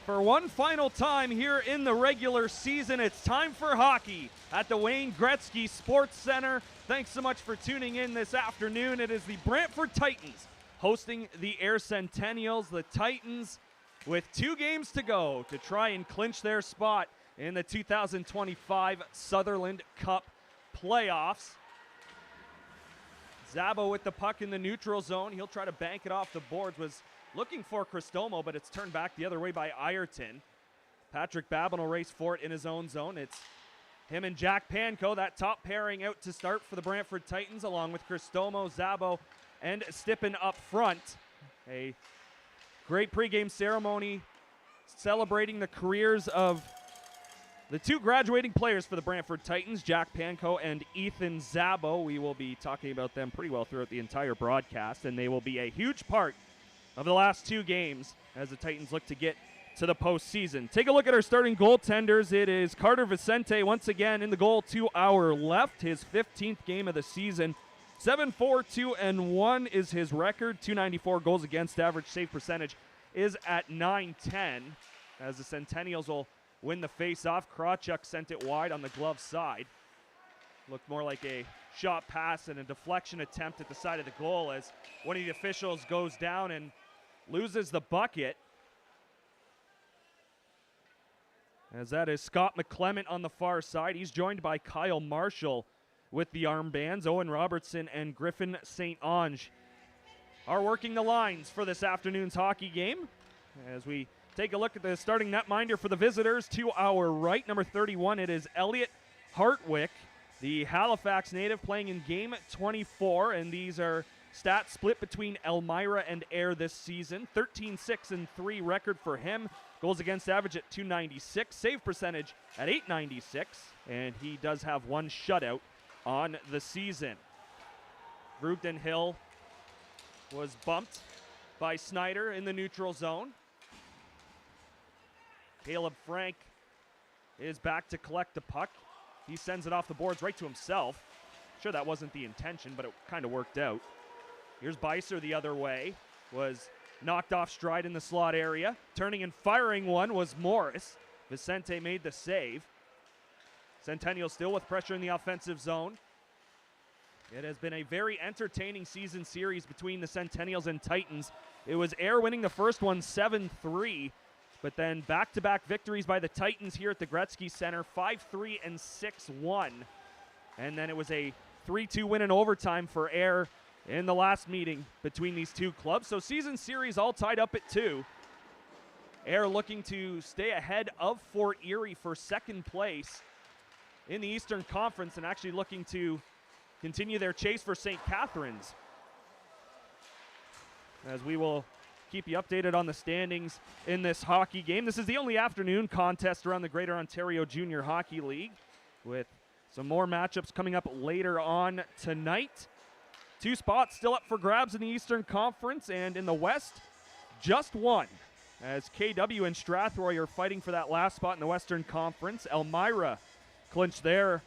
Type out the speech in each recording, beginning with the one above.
For one final time here in the regular season, it's time for hockey at the Wayne Gretzky Sports Center. Thanks so much for tuning in this afternoon. It is the Brantford Titans hosting the Ayr Centennials. The Titans with 2 games to go to try and clinch their spot in the 2025 Sutherland Cup playoffs. Zabo with the puck in the neutral zone. He'll try to bank it off the boards. Was looking for Cristomo, but it's turned back the other way by Ireton. Patrick Babin will race for it in his own zone. It's him and Jack Panko, that top pairing out to start for the Brantford Titans, along with Cristomo, Zabo, and Stippen up front. A great pregame ceremony celebrating the careers of the 2 graduating players for the Brantford Titans, Jack Panko and Ethan Zabo. We will be talking about them pretty well throughout the entire broadcast, and they will be a huge part of the last 2 games as the Titans look to get to the postseason. Take a look at our starting goaltenders. It is Carter Vicente once again in the goal to our left, his 15th game of the season. 7-4-2-1 is his record. .294 goals against average. Save percentage is at .910 as the Centennials will win the face-off. Krawchuk sent it wide on the glove side. Looked more like a shot pass and a deflection attempt at the side of the goal as one of the officials goes down and loses the bucket. As that is Scott McClement on the far side. He's joined by Kyle Marshall with the armbands. Owen Robertson and Griffin St. Ange are working the lines for this afternoon's hockey game. As we take a look at the starting netminder for the visitors to our right, number 31, it is Elliot Hartwick, the Halifax native, playing in game 24, and these are stats split between Elmira and Ayr this season. 13-6-3 record for him. Goals against average at .296, save percentage at .896, and he does have 1 shutout on the season. Brugden Hill was bumped by Snyder in the neutral zone. Caleb Frank is back to collect the puck. He sends it off the boards right to himself. Sure, that wasn't the intention, but it kind of worked out. Here's Beiser the other way. Was knocked off stride in the slot area. Turning and firing one was Morris. Vicente made the save. Centennial still with pressure in the offensive zone. It has been a very entertaining season series between the Centennials and Titans. It was Ayr winning the first one 7-3, but then back-to-back victories by the Titans here at the Gretzky Center, 5-3 and 6-1. And then it was a 3-2 win in overtime for Ayr in the last meeting between these 2 clubs. So season series all tied up at 2. Ayr looking to stay ahead of Fort Erie for second place in the Eastern Conference and actually looking to continue their chase for St. Catharines. As we will keep you updated on the standings in this hockey game. This is the only afternoon contest around the Greater Ontario Junior Hockey League, with some more matchups coming up later on tonight. 2 spots still up for grabs in the Eastern Conference, and in the West, just 1. As KW and Strathroy are fighting for that last spot in the Western Conference. Elmira clinched their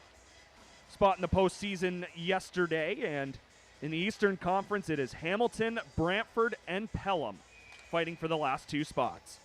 spot in the postseason yesterday, and in the Eastern Conference, it is Hamilton, Brantford, and Pelham fighting for the last 2 spots.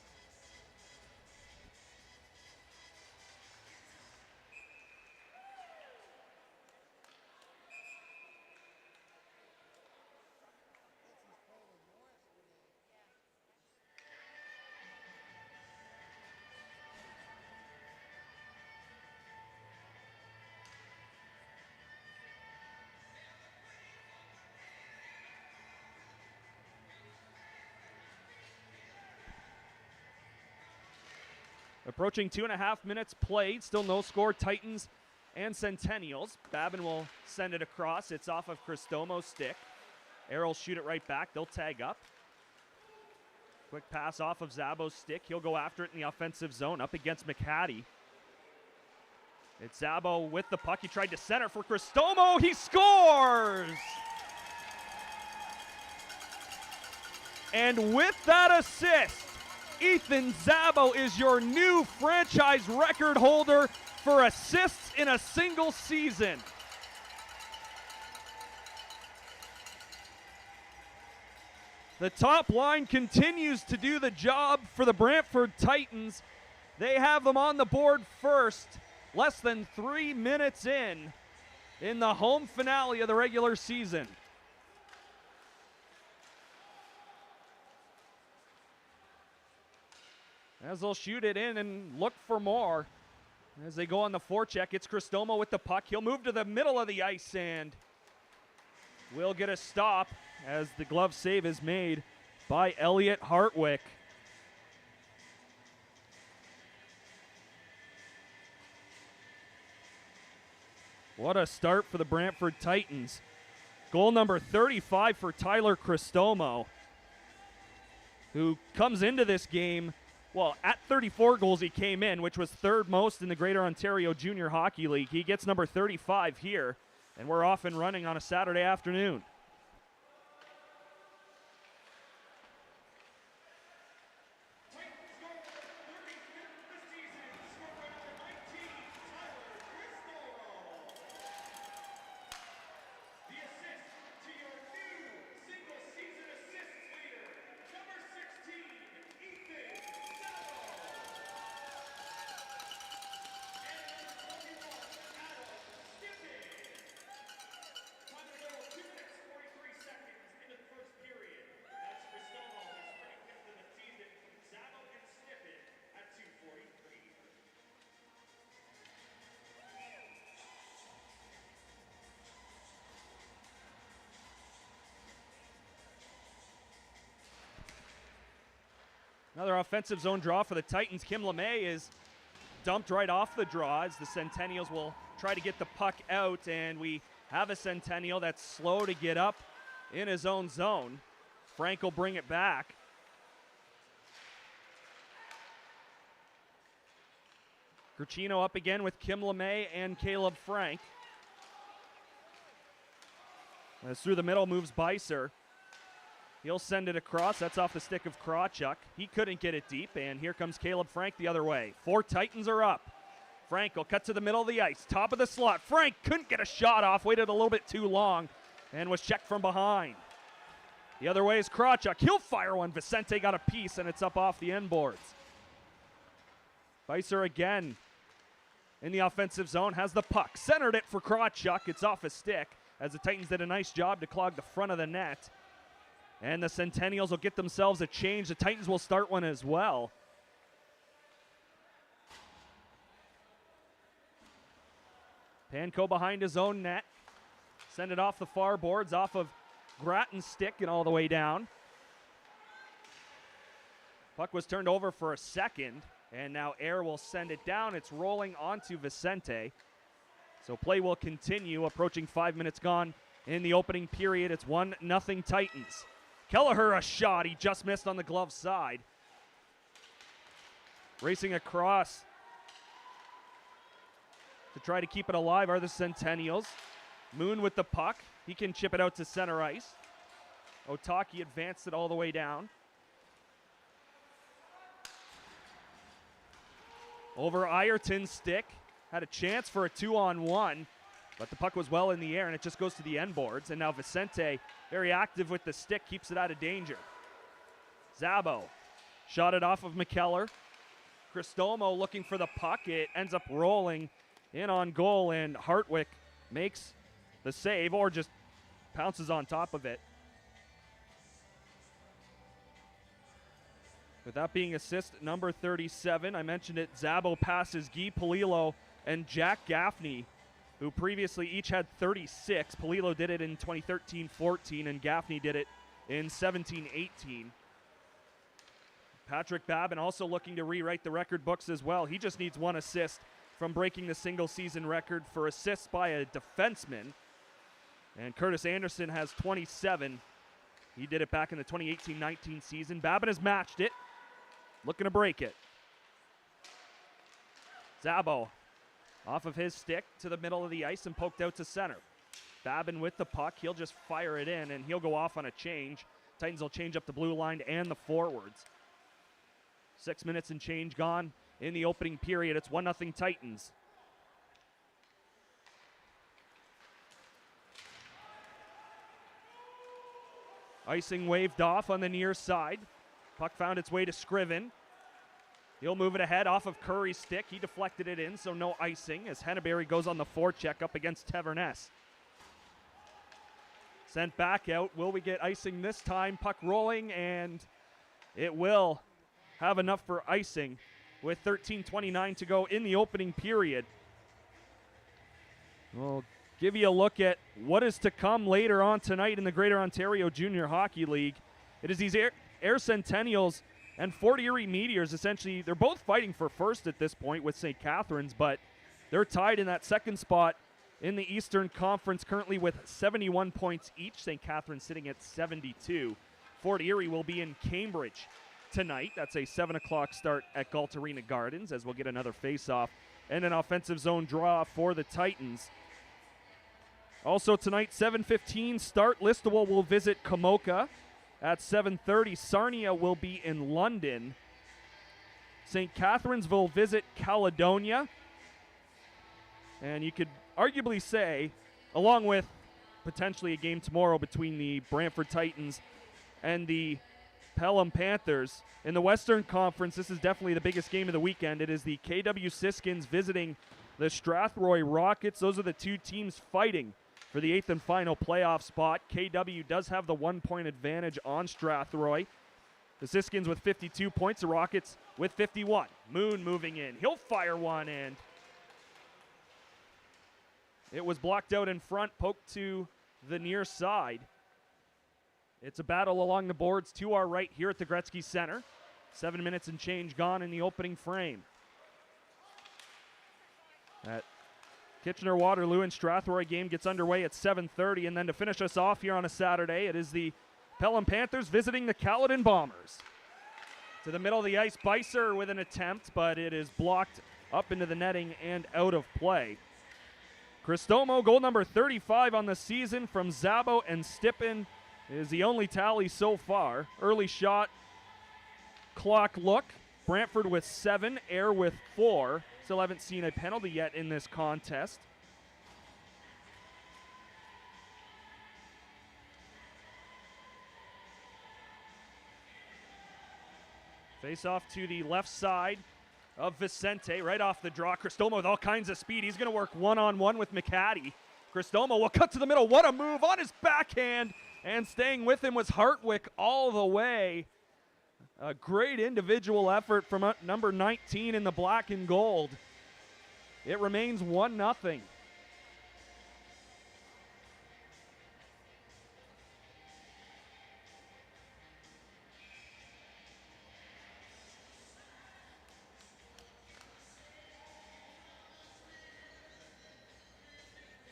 Approaching 2.5 minutes played, still no score, Titans and Centennials. Babin will send it across. It's off of Cristomo's stick. Ayr will shoot it right back. They'll tag up. Quick pass off of Zabo's stick. He'll go after it in the offensive zone up against McHattie. It's Zabo with the puck. He tried to center for Cristomo. He scores! And with that assist, Ethan Zabo is your new franchise record holder for assists in a single season. The top line continues to do the job for the Brantford Titans. They have them on the board first, less than 3 minutes in the home finale of the regular season. As they'll shoot it in and look for more. As they go on the forecheck, it's Cristomo with the puck. He'll move to the middle of the ice and will get a stop as the glove save is made by Elliot Hartwick. What a start for the Brantford Titans. Goal number 35 for Tyler Cristomo, who comes into this game, well, at 34 goals he came in, which was third most in the Greater Ontario Junior Hockey League. He gets number 35 here, and we're off and running on a Saturday afternoon. Another offensive zone draw for the Titans. Kim LeMay is dumped right off the draw as the Centennials will try to get the puck out, and we have a Centennial that's slow to get up in his own zone. Frank will bring it back. Gerchino up again with Kim LeMay and Caleb Frank. As through the middle moves Beiser. He'll send it across. That's off the stick of Krawchuk. He couldn't get it deep, and here comes Caleb Frank the other way. 4 Titans are up. Frank will cut to the middle of the ice, top of the slot. Frank couldn't get a shot off, waited a little bit too long, and was checked from behind. The other way is Krawchuk. He'll fire one. Vicente got a piece, and it's up off the end boards. Beiser again in the offensive zone, has the puck. Centered it for Krawchuk. It's off his stick, as the Titans did a nice job to clog the front of the net. And the Centennials will get themselves a change. The Titans will start one as well. Panko behind his own net. Send it off the far boards, off of Gratton's stick and all the way down. Puck was turned over for a second, and now Air will send it down. It's rolling onto Vicente. So play will continue, approaching 5 minutes gone in the opening period. It's 1-0 Titans. Kelleher a shot. He just missed on the glove side. Racing across to try to keep it alive are the Centennials. Moon with the puck. He can chip it out to center ice. Otaki advanced it all the way down. Over Ireton's stick. Had a chance for a 2-on-1. But the puck was well in the air, and it just goes to the end boards. And now Vicente, very active with the stick, keeps it out of danger. Zabo shot it off of McKellar. Cristomo looking for the puck. It ends up rolling in on goal, and Hartwick makes the save, or just pounces on top of it. With that being assist number 37, I mentioned it, Zabo passes Guy Polillo and Jack Gaffney, who previously each had 36. Polillo did it in 2013-14, and Gaffney did it in 17-18. Patrick Babin also looking to rewrite the record books as well. He just needs 1 assist from breaking the single-season record for assists by a defenseman. And Curtis Anderson has 27. He did it back in the 2018-19 season. Babin has matched it, looking to break it. Zabo off of his stick to the middle of the ice and poked out to center. Babin with the puck. He'll just fire it in, and he'll go off on a change. Titans will change up the blue line and the forwards. 6 minutes and change gone in the opening period. It's 1-0 Titans. Icing waved off on the near side. Puck found its way to Scriven. He'll move it ahead off of Curry's stick. He deflected it in, so no icing as Henneberry goes on the forecheck up against Taverness. Sent back out. Will we get icing this time? Puck rolling, and it will have enough for icing with 13:29 to go in the opening period. We'll give you a look at what is to come later on tonight in the Greater Ontario Junior Hockey League. It is these Air Centennials and Fort Erie Meteors. Essentially, they're both fighting for first at this point with St. Catharines, but they're tied in that second spot in the Eastern Conference currently with 71 points each. St. Catharines sitting at 72. Fort Erie will be in Cambridge tonight. That's a 7 o'clock start at Galt Arena Gardens, as we'll get another face-off and an offensive zone draw for the Titans. Also tonight, 7:15 start. Listowel will visit Komoka. At 7:30, Sarnia will be in London. St. Catharines will visit Caledonia. And you could arguably say, along with potentially a game tomorrow between the Brantford Titans and the Pelham Panthers, in the Western Conference, this is definitely the biggest game of the weekend. It is the KW Siskins visiting the Strathroy Rockets. Those are the two teams fighting for the 8th and final playoff spot. KW does have the 1-point advantage on Strathroy. The Siskins with 52 points, the Rockets with 51. Moon moving in. He'll fire one, and it was blocked out in front, poked to the near side. It's a battle along the boards to our right here at the Gretzky Center. 7 minutes and change gone in the opening frame. That Kitchener-Waterloo and Strathroy game gets underway at 7:30, and then to finish us off here on a Saturday, it is the Pelham Panthers visiting the Caledon Bombers. To the middle of the ice, Beiser with an attempt, but it is blocked up into the netting and out of play. Cristomo, goal number 35 on the season from Zabo and Stippen, is the only tally so far. Early shot, clock look. Brantford with 7, Ayr with 4. Still haven't seen a penalty yet in this contest. Face off to the left side of Vicente, right off the draw. Cristomo with all kinds of speed. He's going to work one-on-one with McCaddy. Cristomo will cut to the middle. What a move on his backhand. And staying with him was Hartwick all the way. A great individual effort from number 19 in the black and gold. It remains 1-0.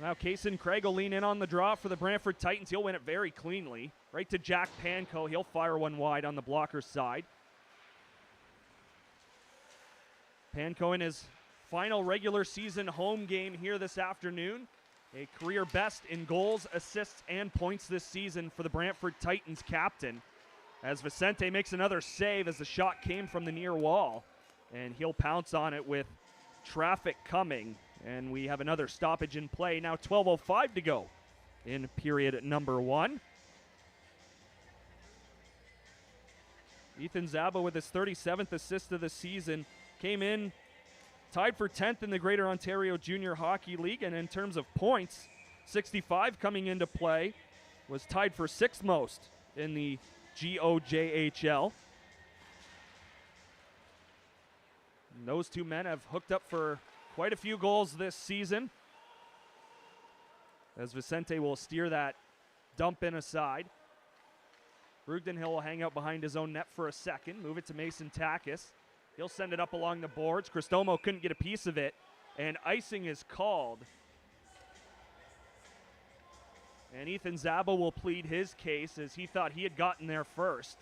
Now Kaysen Craig will lean in on the draw for the Brantford Titans. He'll win it very cleanly. Right to Jack Panko. He'll fire one wide on the blocker side. Panko in his final regular season home game here this afternoon. A career best in goals, assists, and points this season for the Brantford Titans captain. As Vicente makes another save as the shot came from the near wall. And he'll pounce on it with traffic coming. And we have another stoppage in play. Now 12:05 to go in period number 1. Ethan Zabo with his 37th assist of the season came in tied for 10th in the Greater Ontario Junior Hockey League. And in terms of points, 65 coming into play, was tied for 6th most in the GOJHL. And those two men have hooked up for quite a few goals this season, as Vicente will steer that dump in aside. Brugden Hill will hang out behind his own net for a second, move it to Mason Takis. He'll send it up along the boards. Cristomo couldn't get a piece of it, and icing is called. And Ethan Zabo will plead his case, as he thought he had gotten there first.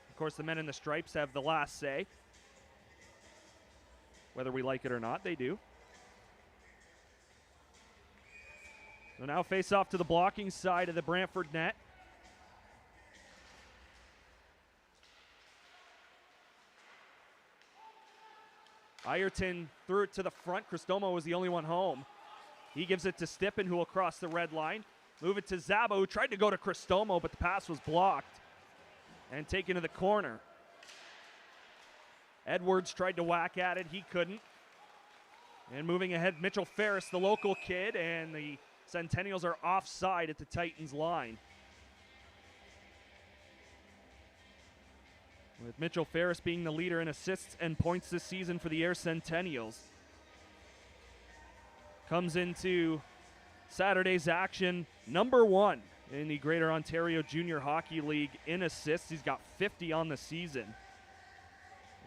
Of course, the men in the stripes have the last say. Whether we like it or not, they do. So now face off to the blocking side of the Brantford net. Ireton threw it to the front. Cristomo was the only one home. He gives it to Stippen, who will cross the red line. Move it to Zabo, who tried to go to Cristomo, but the pass was blocked and taken to the corner. Edwards tried to whack at it. He couldn't. And moving ahead, Mitchell Ferris, the local kid, and the Centennials are offside at the Titans line. With Mitchell Ferris being the leader in assists and points this season for the Ayr Centennials. Comes into Saturday's action, number 1 in the Greater Ontario Junior Hockey League in assists. He's got 50 on the season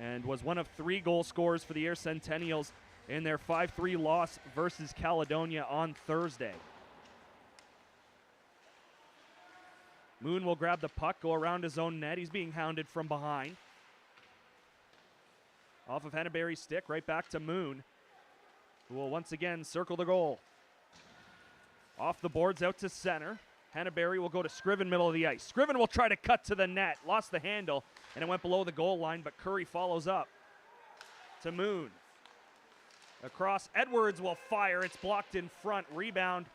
and was one of 3 goal scorers for the Ayr Centennials in their 5-3 loss versus Caledonia on Thursday. Moon will grab the puck, go around his own net. He's being hounded from behind. Off of Henneberry's stick, right back to Moon, who will once again circle the goal. Off the boards, out to center. Henneberry will go to Scriven, middle of the ice. Scriven will try to cut to the net. Lost the handle, and it went below the goal line, but Curry follows up to Moon. Across, Edwards will fire. It's blocked in front. Rebound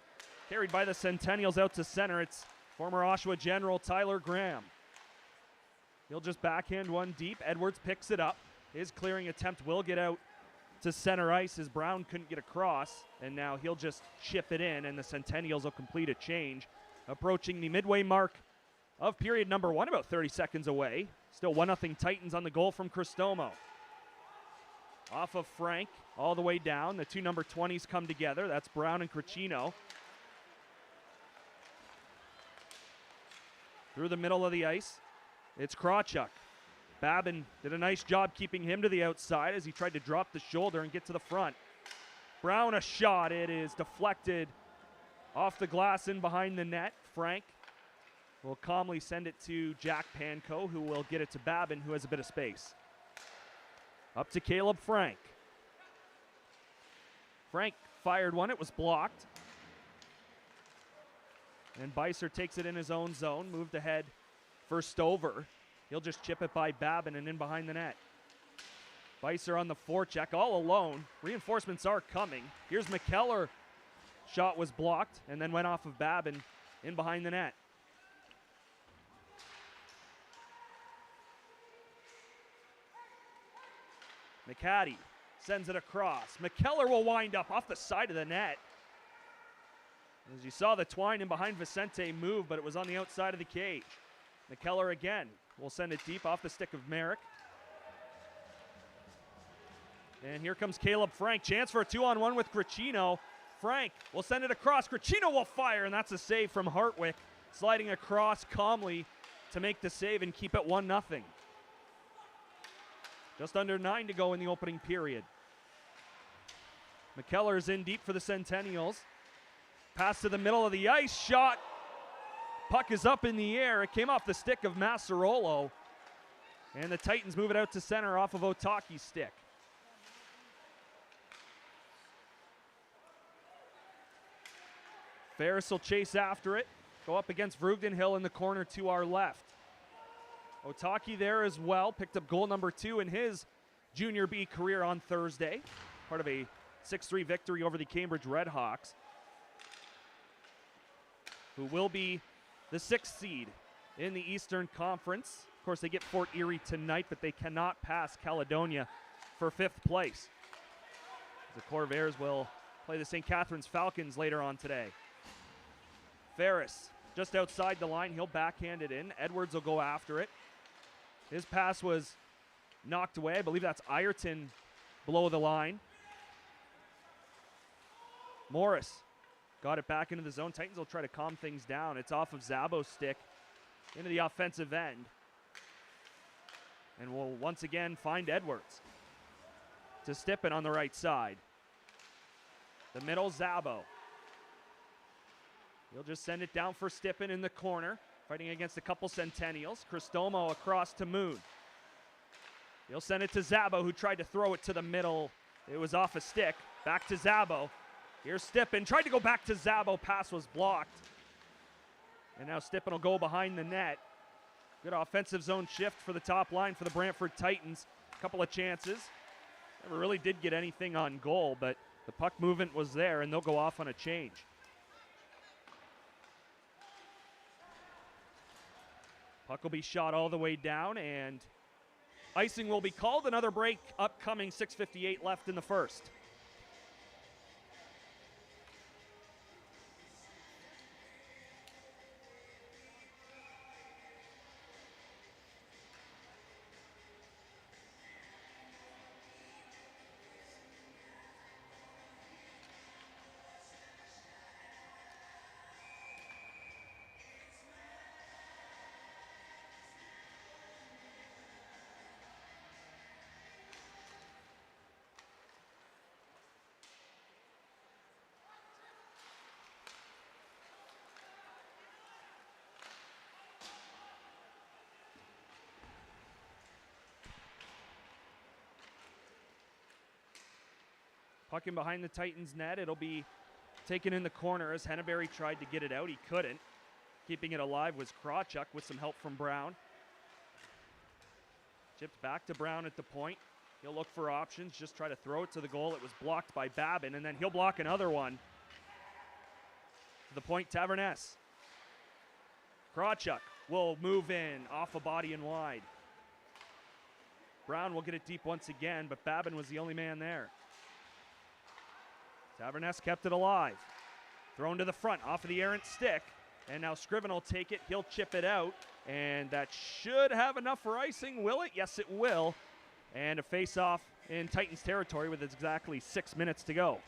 carried by the Centennials out to center. It's former Oshawa General Tyler Graham. He'll just backhand one deep. Edwards picks it up. His clearing attempt will get out to center ice as Brown couldn't get across, and now he'll just chip it in, and the Centennials will complete a change. Approaching the midway mark of period number 1, about 30 seconds away. Still 1-0 Titans on the goal from Cristomo. Off of Frank, all the way down. The 2 number 20s come together. That's Brown and Cricino. Through the middle of the ice, it's Krawchuk. Babin did a nice job keeping him to the outside as he tried to drop the shoulder and get to the front. Brown a shot. It is deflected off the glass in behind the net. Frank will calmly send it to Jack Panko, who will get it to Babin, who has a bit of space. Up to Caleb Frank. Frank fired one. It was blocked. And Beiser takes it in his own zone. Moved ahead for Stover. He'll just chip it by Babin and in behind the net. Beiser on the forecheck, all alone. Reinforcements are coming. Here's McKellar. Shot was blocked and then went off of Babin in behind the net. McCaddy sends it across. McKellar will wind up off the side of the net. As you saw the twine in behind Vicente move, but it was on the outside of the cage. McKellar again will send it deep off the stick of Merrick. And here comes Caleb Frank. Chance for a 2-on-1 with Cricino. Frank will send it across. Cricino will fire, and that's a save from Hartwick. Sliding across calmly to make the save and keep it 1-0. Just under 9 to go in the opening period. McKellar is in deep for the Centennials. Pass to the middle of the ice. Shot. Puck is up in the air. It came off the stick of Massarolo. And the Titans move it out to center off of Otaki's stick. Ferris will chase after it. Go up against Vrugdenhill in the corner to our left. Otaki there as well. Picked up goal number 2 in his Junior B career on Thursday. Part of a 6-3 victory over the Cambridge Redhawks, who will be the 6th seed in the Eastern Conference. Of course, they get Fort Erie tonight, but they cannot pass Caledonia for 5th place. The Corvairs will play the St. Catharines Falcons later on today. Ferris just outside the line. He'll backhand it in. Edwards will go after it. His pass was knocked away. I believe that's Ireton below the line. Morris got it back into the zone. Titans will try to calm things down. It's off of Zabo's stick into the offensive end. And we'll once again find Edwards to Stippen on the right side. The middle, Zabo. He'll just send it down for Stippen in the corner, fighting against a couple Centennials. Cristomo across to Moon. He'll send it to Zabo, who tried to throw it to the middle. It was off a stick. Back to Zabo. Here's Stippen. Tried to go back to Zabo. Pass was blocked. And now Stippen will go behind the net. Good offensive zone shift for the top line for the Brantford Titans. A couple of chances. Never really did get anything on goal, but the puck movement was there, and they'll go off on a change. Puck will be shot all the way down, and icing will be called. Another break upcoming, 6:58 left in the first. Puck in behind the Titans net. It'll be taken in the corner as Henneberry tried to get it out. He couldn't. Keeping it alive was Krawchuk with some help from Brown. Chipped back to Brown at the point. He'll look for options, just try to throw it to the goal. It was blocked by Babin, and then he'll block another one. To the point, Taverness. Krawchuk will move in off a body and wide. Brown will get it deep once again, but Babin was the only man there. Taverness kept it alive. Thrown to the front off of the errant stick. And now Scriven will take it. He'll chip it out. And that should have enough for icing. Will it? Yes, it will. And a face-off in Titans territory with exactly 6 minutes to go.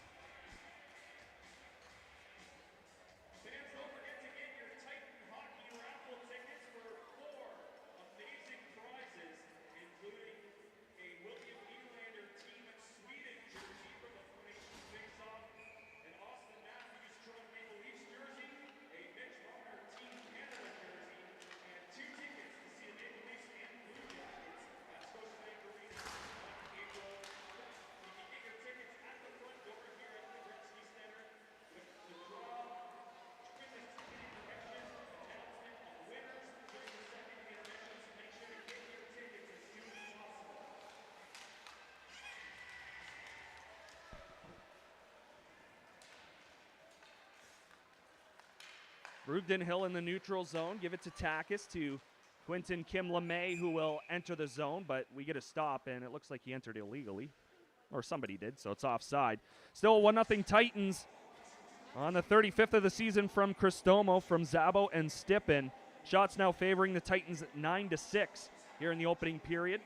Brugden Hill in the neutral zone. Give it to Takis, to Quinton Kim LeMay, who will enter the zone, but we get a stop, and it looks like he entered illegally. Or somebody did, so it's offside. Still 1-0 Titans on the 35th of the season from Cristomo, from Zabo and Stippen. Shots now favoring the Titans 9-6 here in the opening period.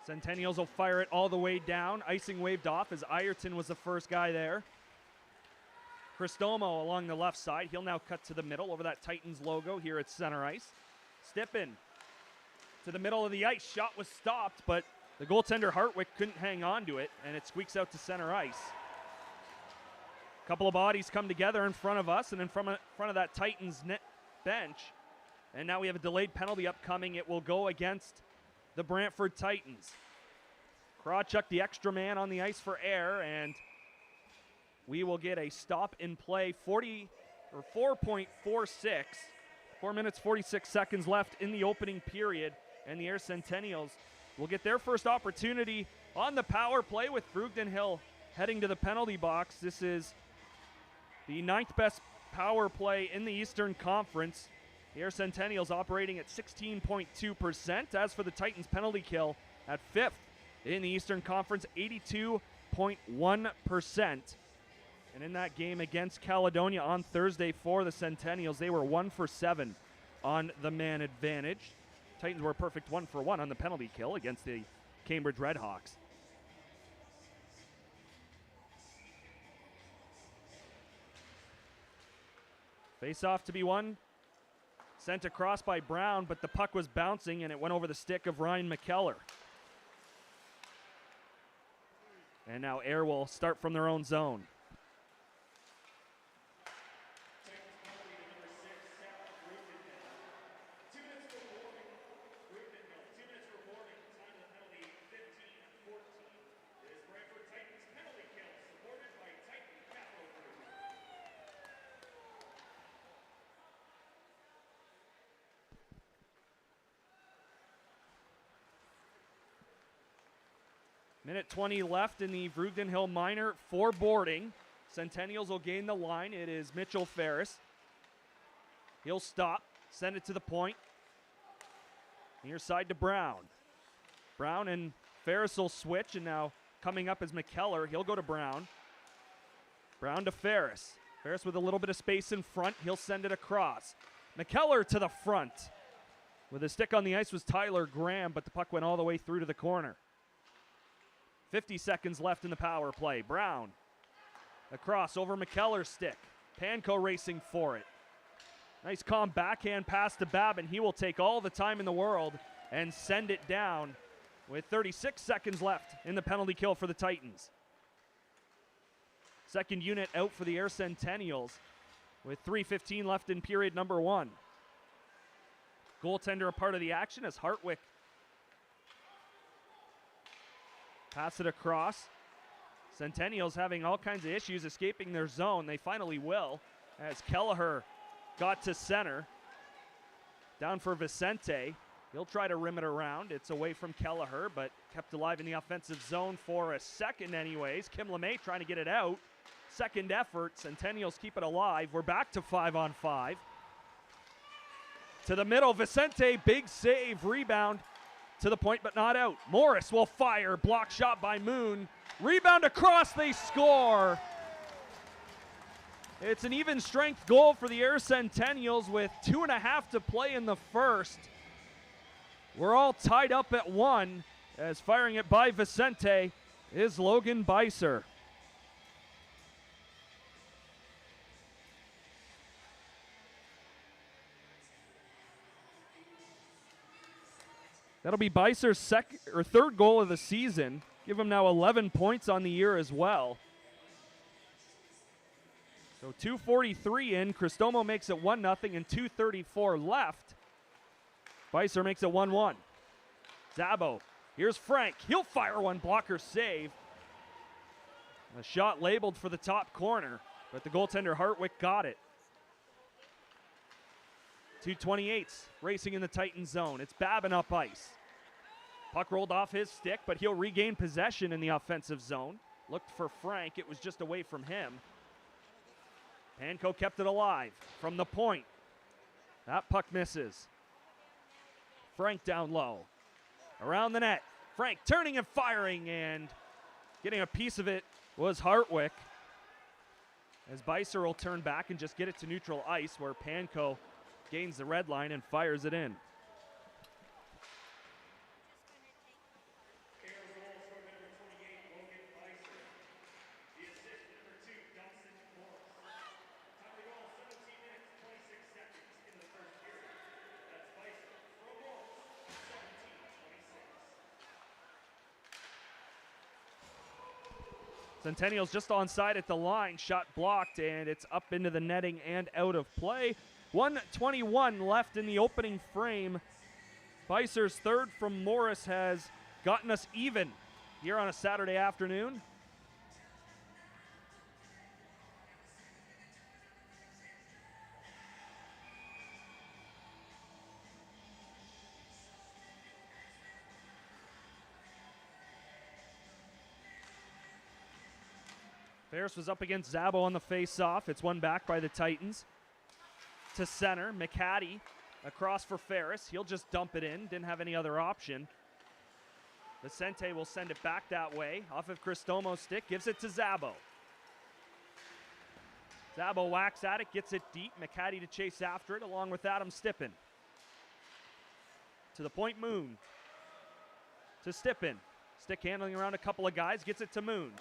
Centennials will fire it all the way down. Icing waved off as Ireton was the first guy there. Cristomo along the left side. He'll now cut to the middle over that Titans logo here at center ice. Stippen to the middle of the ice. Shot was stopped, but the goaltender Hartwick couldn't hang on to it, and it squeaks out to center ice. A couple of bodies come together in front of us and in front of that Titans net bench. And now we have a delayed penalty upcoming. It will go against the Brantford Titans. Krawchuk, the extra man on the ice for air, and we will get a stop in play. 4.46, 4 minutes 46 seconds left in the opening period, and the Air Centennials will get their first opportunity on the power play with Brugden Hill heading to the penalty box. This is the 9th best power play in the Eastern Conference. The Air Centennials operating at 16.2%. As for the Titans penalty kill, at 5th in the Eastern Conference, 82.1%. And in that game against Caledonia on Thursday for the Centennials, they were 1 for 7 on the man advantage. Titans were a perfect 1 for 1 on the penalty kill against the Cambridge Redhawks. Face off to be won. Sent across by Brown, but the puck was bouncing and it went over the stick of Ryan McKellar. And now Air will start from their own zone. Minute 20 left in the Vrugden Hill Minor for boarding. Centennials will gain the line. It is Mitchell Ferris. He'll stop, send it to the point. Near side to Brown. Brown and Ferris will switch, and now coming up is McKellar. He'll go to Brown. Brown to Ferris. Ferris with a little bit of space in front. He'll send it across. McKellar to the front. With a stick on the ice was Tyler Graham, but the puck went all the way through to the corner. 50 seconds left in the power play. Brown across over McKellar's stick. Panko racing for it. Nice calm backhand pass to Babin. He will take all the time in the world and send it down with 36 seconds left in the penalty kill for the Titans. Second unit out for the Air Centennials with 3:15 left in period number 1. Goaltender a part of the action as Hartwick pass it across. Centennials having all kinds of issues escaping their zone. They finally will as Kelleher got to center. Down for Vicente. He'll try to rim it around. It's away from Kelleher, but kept alive in the offensive zone for a second anyways. Kim LeMay trying to get it out. Second effort. Centennials keep it alive. We're back to 5-on-5. To the middle. Vicente, big save. Rebound. To the point, but not out. Morris will fire. Block shot by Moon. Rebound across. They score. It's an even strength goal for the Air Centennials with 2.5 to play in the first. We're all tied up at 1 as firing it by Vicente is Logan Beiser. That'll be Beiser's third goal of the season. Give him now 11 points on the year as well. So 2:43 in. Cristomo makes it 1-0 and 2:34 left. Beiser makes it 1-1. Zabo. Here's Frank. He'll fire one. Blocker save. A shot labeled for the top corner, but the goaltender Hartwick got it. 2:28 racing in the Titan zone. It's Babin up ice. Puck rolled off his stick, but he'll regain possession in the offensive zone. Looked for Frank. It was just away from him. Panko kept it alive from the point. That puck misses. Frank down low. Around the net. Frank turning and firing, and getting a piece of it was Hartwick. As Beiser will turn back and just get it to neutral ice, where Panko gains the red line and fires it in. Centennials just onside at the line. Shot blocked, and it's up into the netting and out of play. 1:21 left in the opening frame. Beiser's third from Morris has gotten us even here on a Saturday afternoon. Ferris was up against Zabo on the face-off. It's won back by the Titans. To center, McCaddy across for Ferris. He'll just dump it in. Didn't have any other option. Vicente will send it back that way. Off of Cristomo's stick. Gives it to Zabo. Zabo whacks at it. Gets it deep. McCaddy to chase after it along with Adam Stippen. To the point, Moon. To Stippen. Stick handling around a couple of guys. Gets it to Moon.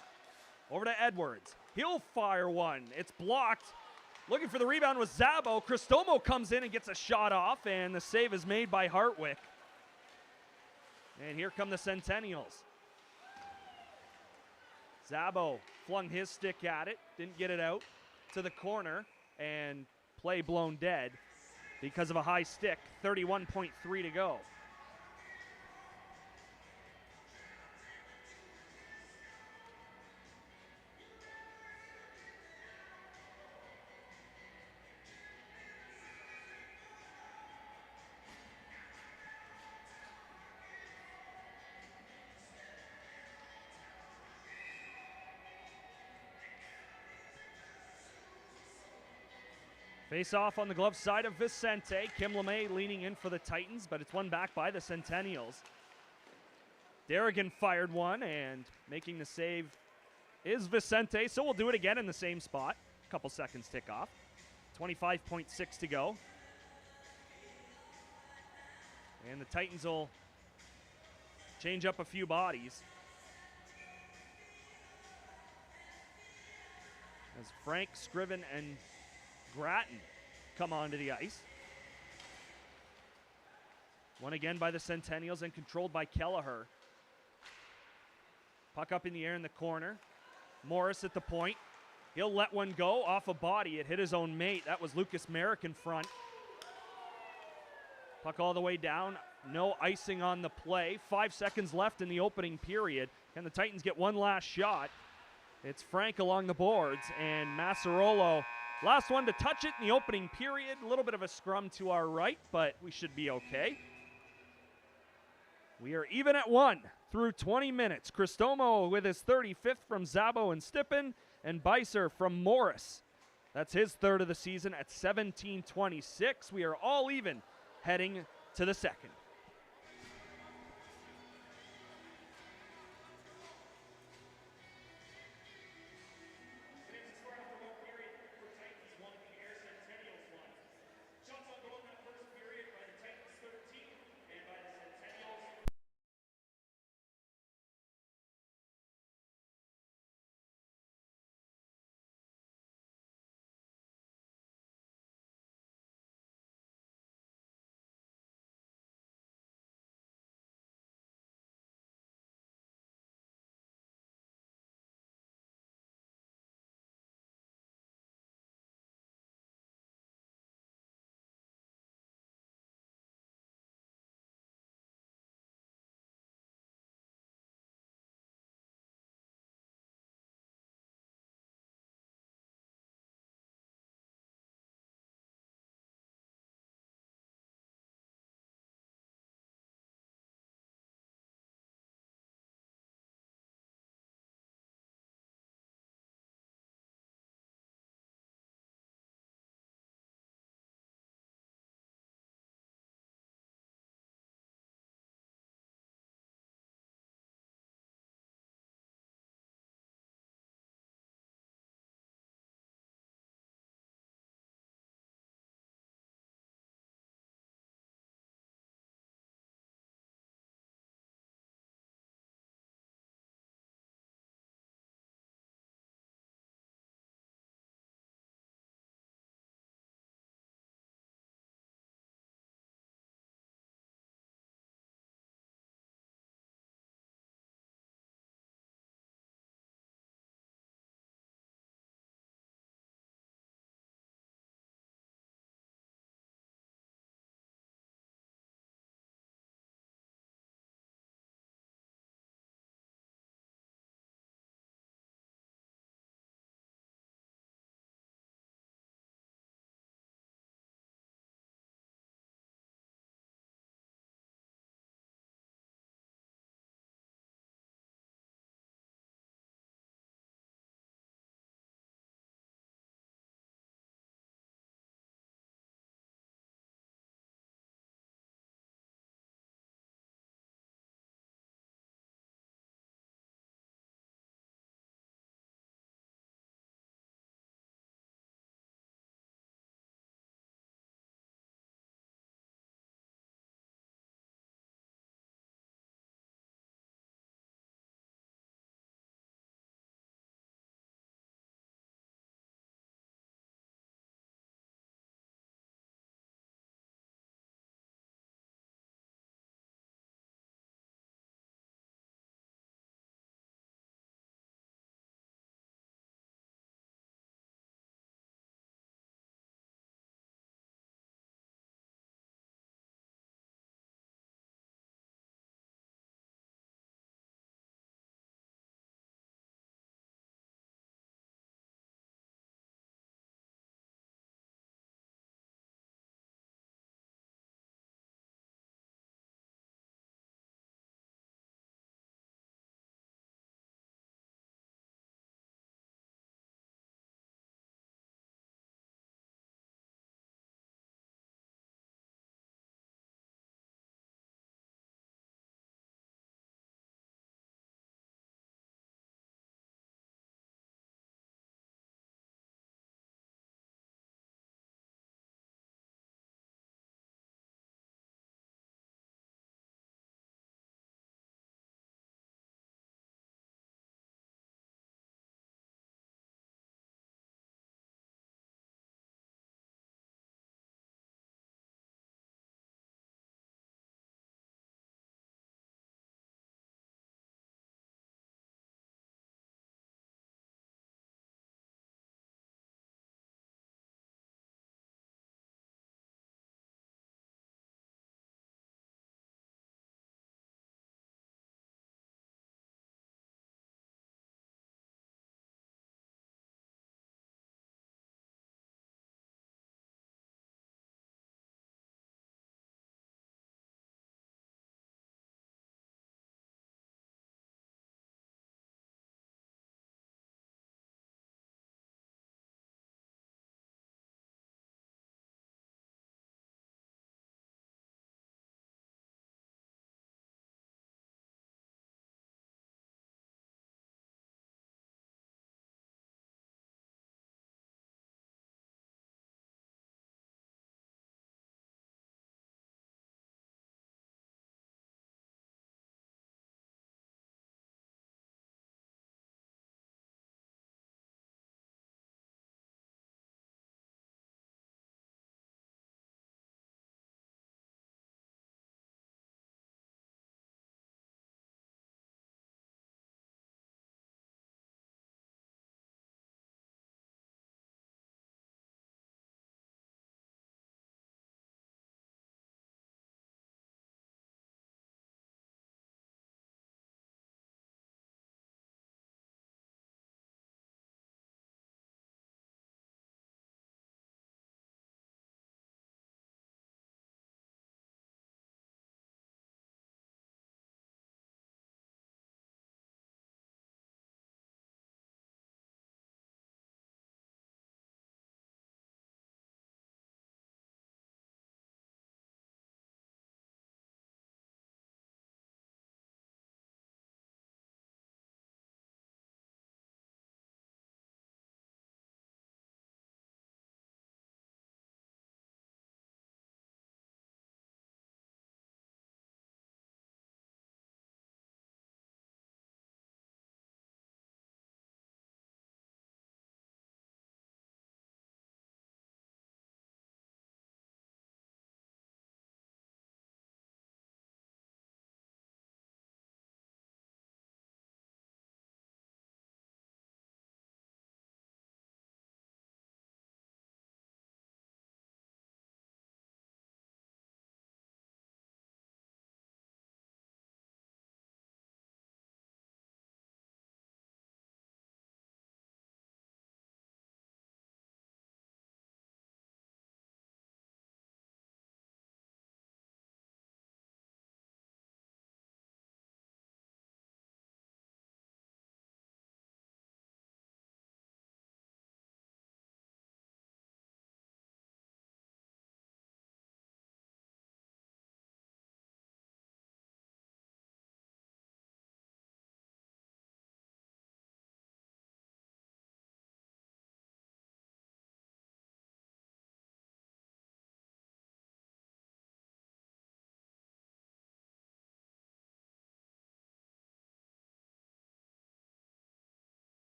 Over to Edwards. He'll fire one. It's blocked. Looking for the rebound was Zabo. Cristomo comes in and gets a shot off, and the save is made by Hartwick. And here come the Centennials. Zabo flung his stick at it. Didn't get it out to the corner, and play blown dead because of a high stick. 31.3 to go. Face off on the glove side of Vicente. Kim LeMay leaning in for the Titans, but it's won back by the Centennials. Darrigan fired one, and making the save is Vicente, so we'll do it again in the same spot. A couple seconds tick off. 25.6 to go. And the Titans will change up a few bodies. As Frank, Scriven, and Grattan come onto the ice. Won again by the Centennials and controlled by Kelleher. Puck up in the air in the corner. Morris at the point. He'll let one go off a body. It hit his own mate. That was Lucas Merrick in front. Puck all the way down. No icing on the play. 5 seconds left in the opening period. Can the Titans get one last shot? It's Frank along the boards, and Massarolo, last one to touch it in the opening period. A little bit of a scrum to our right, but we should be okay. We are even at 1 through 20 minutes. Cristomo with his 35th from Zabo and Stippen, and Beiser from Morris. That's his third of the season at 17:26. We are all even heading to the second.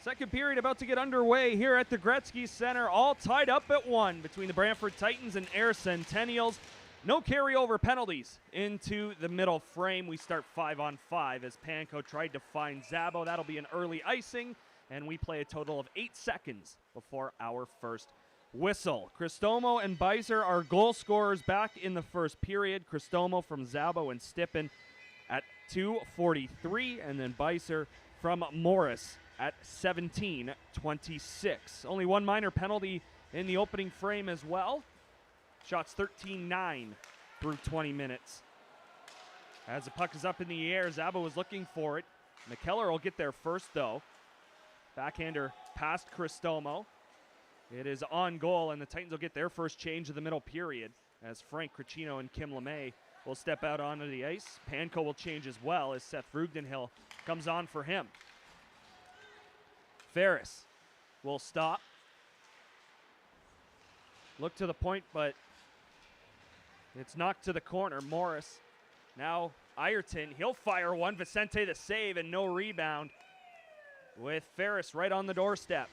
Second period about to get underway here at the Gretzky Center, all tied up at 1 between the Brantford Titans and Ayr Centennials. No carryover penalties into the middle frame. We start 5-on-5 as Panko tried to find Zabo. That'll be an early icing, and we play a total of 8 seconds before our first whistle. Cristomo and Beiser are goal scorers back in the first period. Cristomo from Zabo and Stippen at 2:43, and then Beiser from Morris at 17:26. Only one minor penalty in the opening frame as well. Shots 13-9 through 20 minutes. As the puck is up in the air, Zabo is looking for it. McKellar will get there first, though. Backhander past Cristomo. It is on goal, and the Titans will get their first change of the middle period as Frank Cricino and Kim LeMay will step out onto the ice. Panko will change as well as Seth Frugdenhill comes on for him. Ferris will stop. Look to the point, but it's knocked to the corner. Morris, now Ireton, he'll fire one. Vicente the save and no rebound with Ferris right on the doorstep.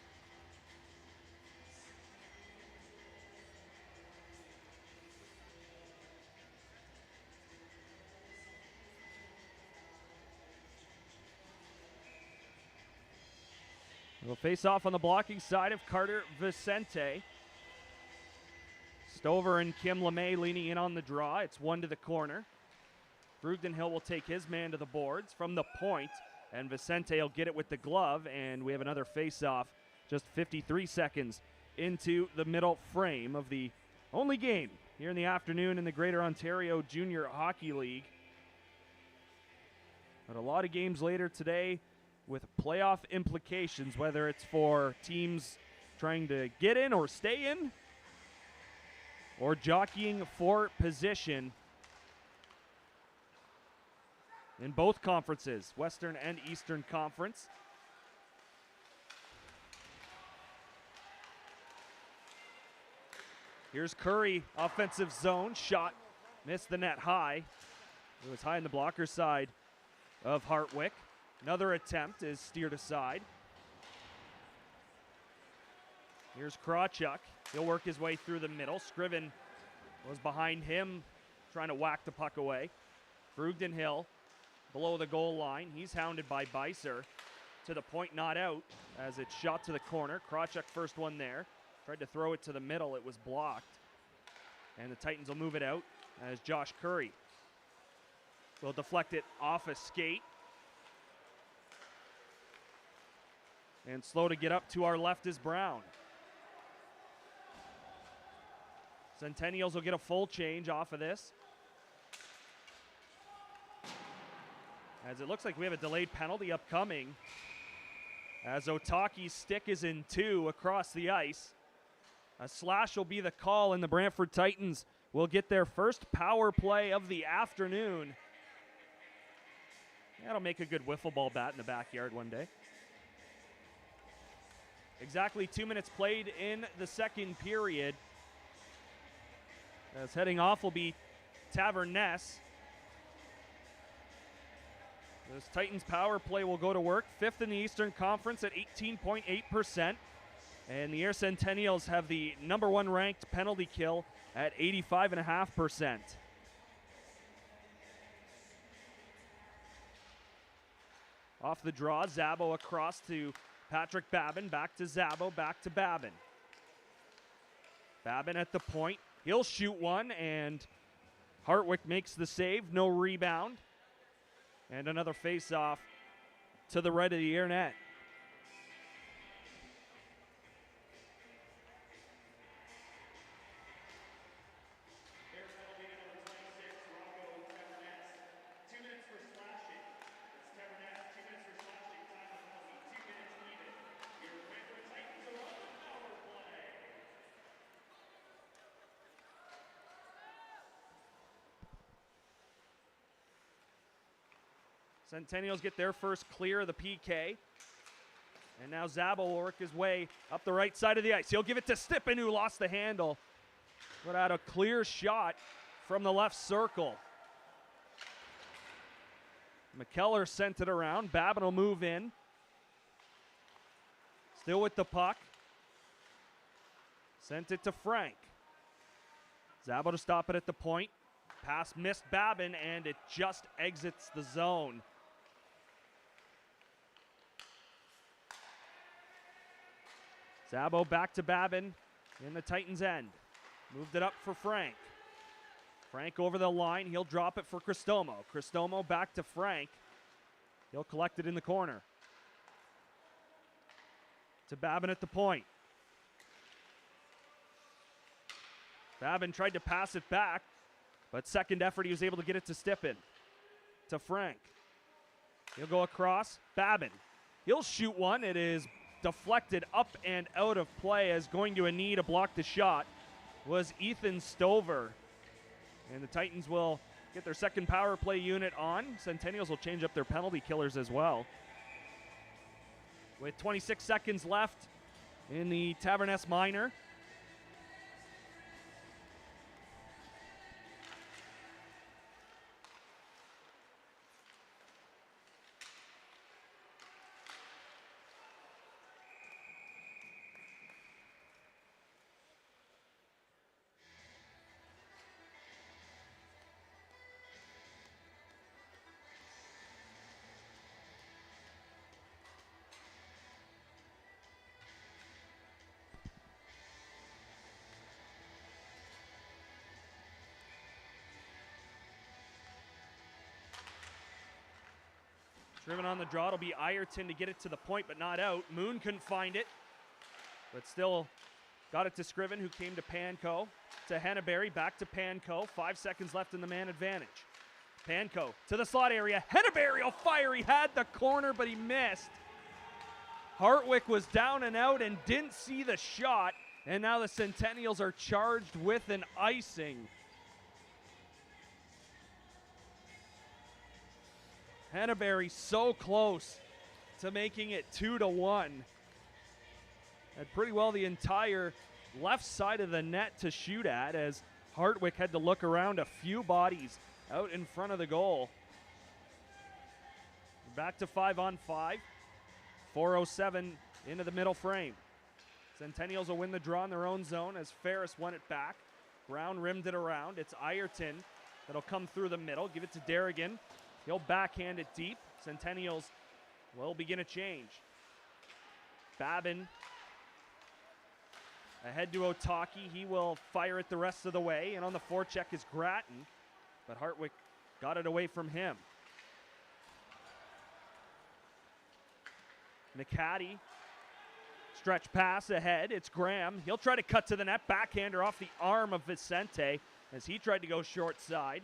We'll face off on the blocking side of Carter Vicente. Stover and Kim LeMay leaning in on the draw. It's one to the corner. Frugdenhill will take his man to the boards from the point, and Vicente will get it with the glove, and we have another face-off just 53 seconds into the middle frame of the only game here in the afternoon in the Greater Ontario Junior Hockey League. But a lot of games later today with playoff implications, whether it's for teams trying to get in or stay in, or jockeying for position in both conferences, Western and Eastern Conference. Here's Curry, offensive zone, shot, missed the net high. It was high in the blocker side of Hartwick. Another attempt is steered aside. Here's Krawchuk. He'll work his way through the middle. Scriven was behind him, trying to whack the puck away. Frugdenhill below the goal line. He's hounded by Beiser. To the point, not out, as it's shot to the corner. Krawchuk first one there. Tried to throw it to the middle. It was blocked. And the Titans will move it out as Josh Curry will deflect it off a skate. And slow to get up to our left is Brown. Centennials will get a full change off of this, as it looks like we have a delayed penalty upcoming, as Otaki's stick is in 2 across the ice. A slash will be the call, and the Brantford Titans will get their first power play of the afternoon. That'll make a good wiffle ball bat in the backyard one day. Exactly 2 minutes played in the second period. As heading off will be Taverness. This Titans power play will go to work. 5th in the Eastern Conference at 18.8%. And the Ayr Centennials have the #1 ranked penalty kill at 85.5%. Off the draw, Zabo across to Patrick Babin, back to Zabo, back to Babin. Babin at the point. He'll shoot one, and Hartwick makes the save. No rebound. And another face-off to the right of the Ayr net. Centennials get their first clear of the PK. And now Zabo will work his way up the right side of the ice. He'll give it to Stippen, who lost the handle. Put out a clear shot from the left circle. McKellar sent it around. Babin will move in. Still with the puck. Sent it to Frank. Zabo to stop it at the point. Pass missed Babin, and it just exits the zone. Zabo back to Babin in the Titans' end. Moved it up for Frank. Frank over the line. He'll drop it for Cristomo. Cristomo back to Frank. He'll collect it in the corner. To Babin at the point. Babin tried to pass it back, but second effort he was able to get it to Stippen. To Frank. He'll go across. Babin. He'll shoot one. It is deflected up and out of play, as going to a knee to block the shot was Ethan Stover. And the Titans will get their second power play unit on. Centennials will change up their penalty killers as well. With 26 seconds left in the Taverness Minor. Driven on the draw, it'll be Ireton to get it to the point, but not out. Moon couldn't find it, but still got it to Scriven, who came to Panko. To Henneberry, back to Panko. 5 seconds left in the man advantage. Panko to the slot area. Henneberry will fire. He had the corner, but he missed. Hartwick was down and out and didn't see the shot, and now the Centennials are charged with an icing. Henneberry so close to making it 2-1. Had pretty well the entire left side of the net to shoot at, as Hartwick had to look around a few bodies out in front of the goal. Back to 5-on-5. 4:07 into the middle frame. Centennials will win the draw in their own zone as Ferris won it back. Brown rimmed it around. It's Ireton that'll come through the middle. Give it to Derrigan. He'll backhand it deep. Centennials will begin a change. Babin ahead to Otaki. He will fire it the rest of the way. And on the forecheck is Grattan, but Hartwick got it away from him. McCaddy, stretch pass ahead. It's Graham. He'll try to cut to the net. Backhander off the arm of Vicente as he tried to go short side.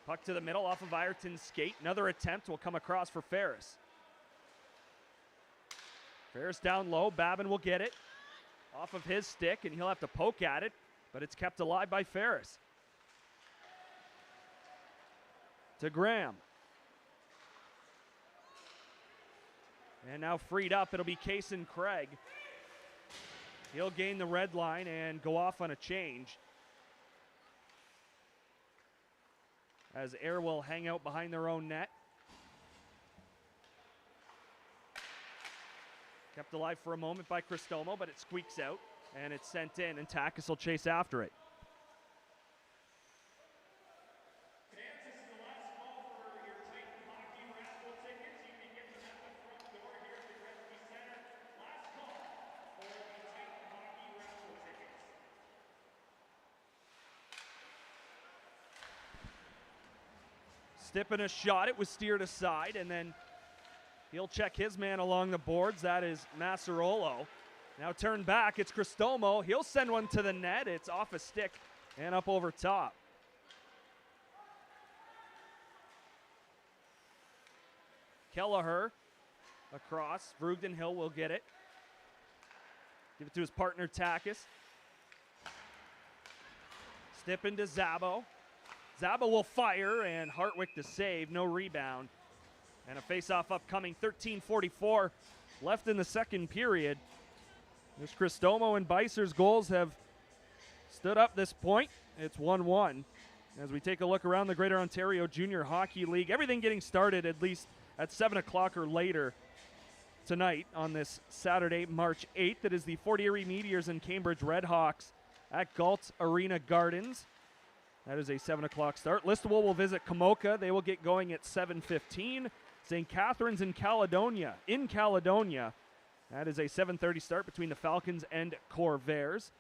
Puck to the middle off of Ireton's skate. Another attempt will come across for Ferris. Ferris down low. Babin will get it off of his stick, and he'll have to poke at it, but it's kept alive by Ferris. To Graham. And now freed up, it'll be Kaysen Craig. He'll gain the red line and go off on a change, as Air will hang out behind their own net. Kept alive for a moment by Cristomo, but it squeaks out, and it's sent in, and Takis will chase after it. Stippen a shot, it was steered aside, and then he'll check his man along the boards. That is Massarolo. Now turn back, it's Cristomo. He'll send one to the net. It's off a stick and up over top. Kelleher across. Vrugden Hill will get it. Give it to his partner, Takis. Stippen to Zabo. Zabo will fire, and Hartwick to save. No rebound. And a face-off upcoming. 13:44 left in the second period. This Cristomo and Beiser's goals have stood up this point. It's 1-1. As we take a look around the Greater Ontario Junior Hockey League, everything getting started at least at 7 o'clock or later tonight on this Saturday, March 8th. It is the Fort Erie Meteors and Cambridge Redhawks at Galt Arena Gardens. That is a 7 o'clock start. Listowel will visit Komoka. They will get going at 7:15. St. Catharines in Caledonia. That is a 7:30 start between the Falcons and Corvairs.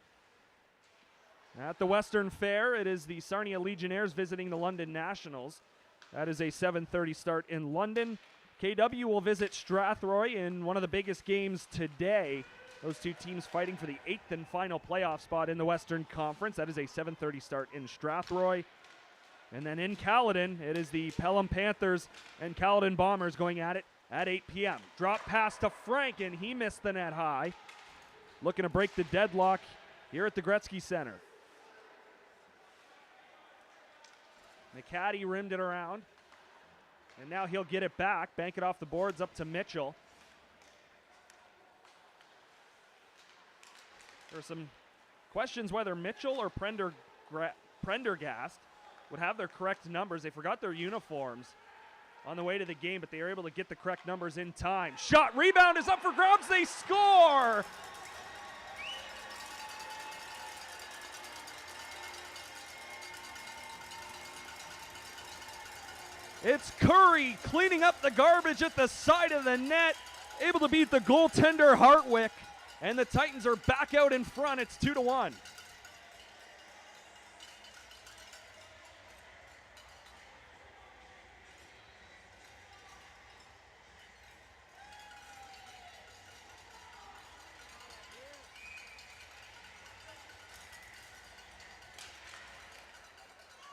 At the Western Fair, it is the Sarnia Legionnaires visiting the London Nationals. That is a 7:30 start in London. KW will visit Strathroy in one of the biggest games today. Those two teams fighting for the 8th and final playoff spot in the Western Conference. That is a 7:30 start in Strathroy. And then in Caledon, it is the Pelham Panthers and Caledon Bombers going at it at 8 p.m. Drop pass to Frank, and he missed the net high. Looking to break the deadlock here at the Gretzky Center. McCaddy rimmed it around. And now he'll get it back, bank it off the boards up to Mitchell. There are some questions whether Mitchell or Prendergast would have their correct numbers. They forgot their uniforms on the way to the game, but they were able to get the correct numbers in time. Shot, rebound is up for grabs, they score! It's Curry cleaning up the garbage at the side of the net, able to beat the goaltender Hartwick, and the Titans are back out in front. It's 2-1.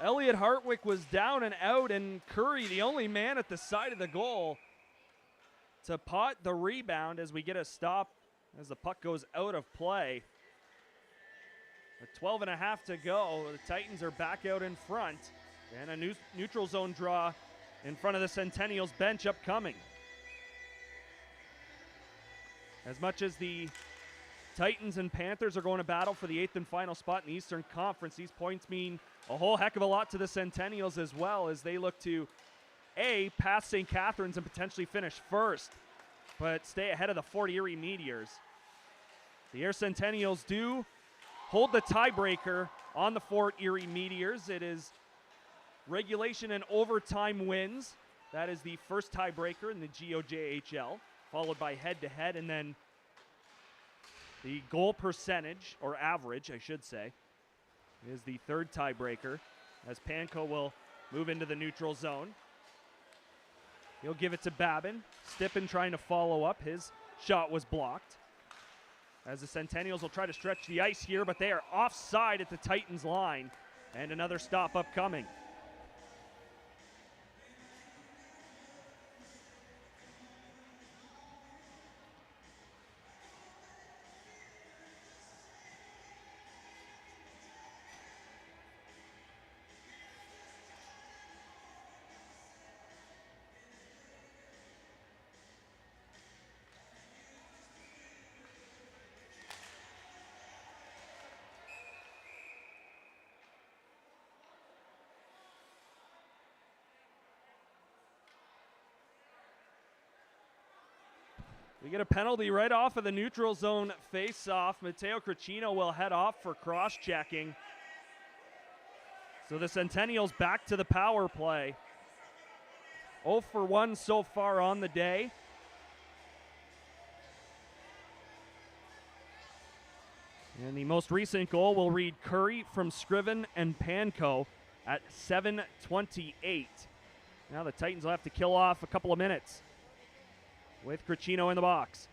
Elliot Hartwick was down and out, and Curry, the only man at the side of the goal, to pot the rebound as we get a stop as the puck goes out of play. With 12 and a half to go, the Titans are back out in front, and a neutral zone draw in front of the Centennials bench upcoming. As much as the Titans and Panthers are going to battle for the 8th and final spot in the Eastern Conference, these points mean a whole heck of a lot to the Centennials as well, as they look to pass St. Catharines and potentially finish first, but stay ahead of the Fort Erie Meteors. The Air Centennials do hold the tiebreaker on the Fort Erie Meteors. It is regulation and overtime wins. That is the first tiebreaker in the GOJHL, followed by head-to-head, and then the goal percentage, or average, I should say, is the third tiebreaker, as Panko will move into the neutral zone. He'll give it to Babin. Stippen trying to follow up. His shot was blocked. As the Centennials will try to stretch the ice here, but they are offside at the Titans line, and another stop upcoming. We get a penalty right off of the neutral zone face-off. Matteo Cricino will head off for cross-checking. So the Centennials back to the power play. 0 for 1 so far on the day. And the most recent goal will read Curry from Scriven and Panko at 7:28. Now the Titans will have to kill off a couple of minutes with Cricino in the box.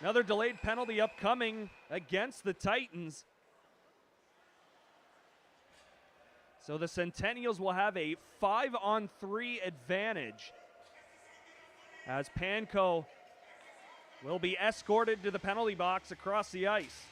Another delayed penalty upcoming against the Titans. So the Centennials will have a 5-on-3 advantage as Panko will be escorted to the penalty box across the ice.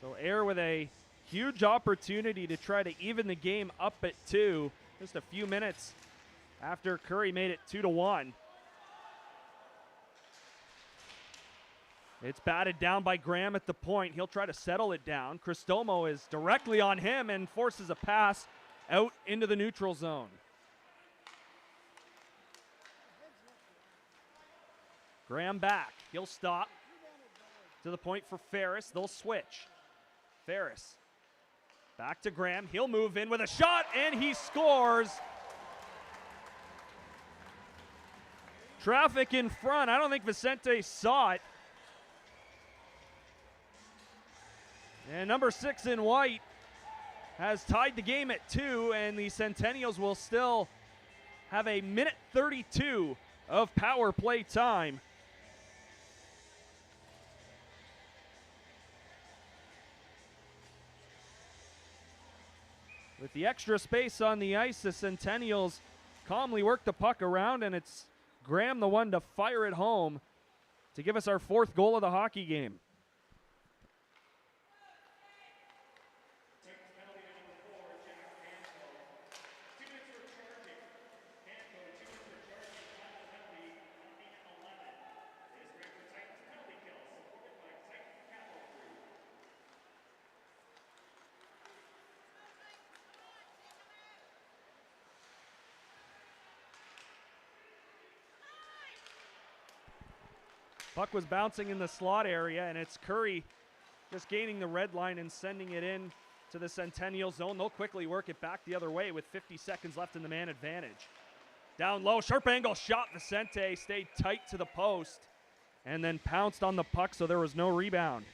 So Air with a huge opportunity to try to even the game up at 2, just a few minutes after Curry made it 2-1. It's batted down by Graham at the point. He'll try to settle it down. Cristomo is directly on him and forces a pass out into the neutral zone. Graham back. He'll stop. To the point for Ferris. They'll switch. Ferris back to Graham. He'll move in with a shot, and he scores. Traffic in front. I don't think Vicente saw it. And number 6 in white has tied the game at 2, and the Centennials will still have a minute 32 of power play time. With the extra space on the ice, the Centennials calmly work the puck around, and it's Graham the one to fire it home to give us our 4th goal of the hockey game. Puck was bouncing in the slot area, and it's Curry just gaining the red line and sending it in to the Centennial zone. They'll quickly work it back the other way with 50 seconds left in the man advantage. Down low, sharp angle shot. Vicente stayed tight to the post and then pounced on the puck, so there was no rebound.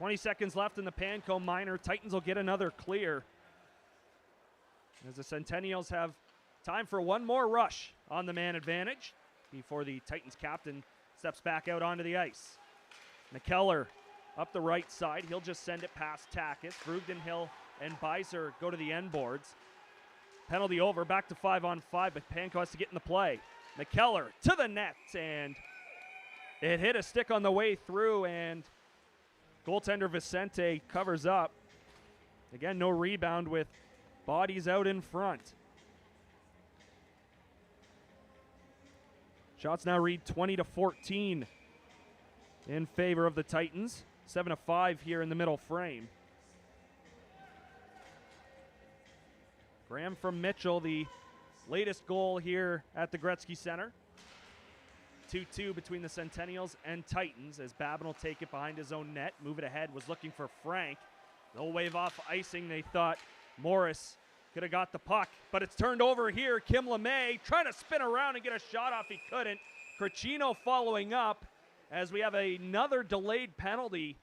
.20 seconds left in the Panko minor. Titans will get another clear as the Centennials have time for one more rush on the man advantage before the Titans captain steps back out onto the ice. McKellar up the right side. He'll just send it past Takis. Brugden, Hill, and Beiser go to the end boards. Penalty over. Back to 5-on-5, but Panko has to get in the play. McKellar to the net, and it hit a stick on the way through, and goaltender Vicente covers up. Again, no rebound with bodies out in front. Shots now read 20-14 in favor of the Titans. 7-5 here in the middle frame. Graham from Mitchell, the latest goal here at the Gretzky Center. 2-2 between the Centennials and Titans as Babin will take it behind his own net. Move it ahead, was looking for Frank. They'll wave off icing. They thought Morris could have got the puck, but it's turned over here. Kim LeMay trying to spin around and get a shot off. He couldn't. Cricino following up as we have another delayed penalty,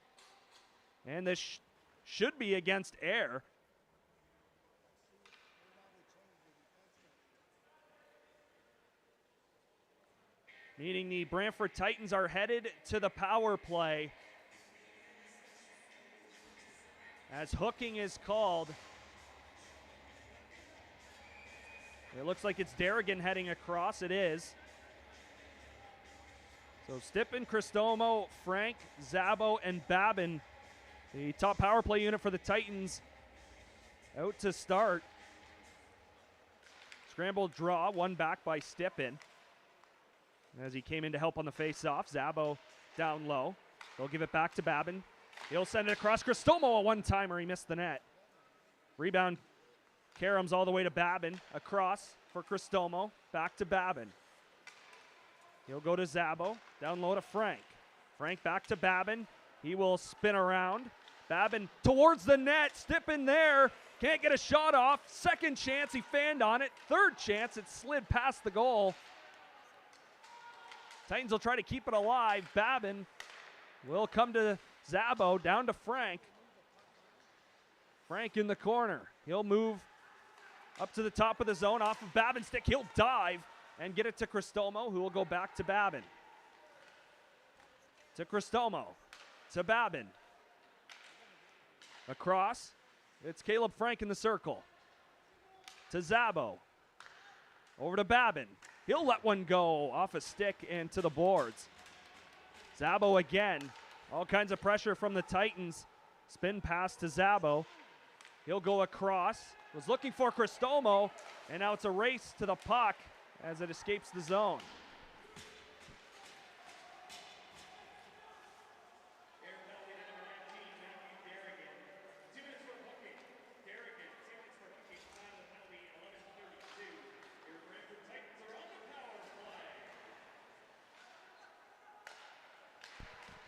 and this should be against Air. Meaning the Brantford Titans are headed to the power play as hooking is called. It looks like it's Derrigan heading across. It is. So Stippen, Cristomo, Frank, Zabo, and Babin, the top power play unit for the Titans, out to start. Scrambled draw, one back by Stippen. As he came in to help on the face-off, Zabo down low. They'll give it back to Babin. He'll send it across. Cristomo, a one-timer. He missed the net. Rebound, Karams all the way to Babin. Across for Cristomo. Back to Babin. He'll go to Zabo. Down low to Frank. Frank back to Babin. He will spin around. Babin towards the net. Stippen there. Can't get a shot off. Second chance, he fanned on it. Third chance, it slid past the goal. Titans will try to keep it alive. Babin will come to Zabo, down to Frank. Frank in the corner. He'll move up to the top of the zone off of Babin's stick. He'll dive and get it to Cristomo, who will go back to Babin. To Cristomo. To Babin. Across. It's Caleb Frank in the circle. To Zabo. Over to Babin. He'll let one go off a stick and to the boards. Zabo again. All kinds of pressure from the Titans. Spin pass to Zabo. He'll go across. Was looking for Cristomo. And now it's a race to the puck as it escapes the zone.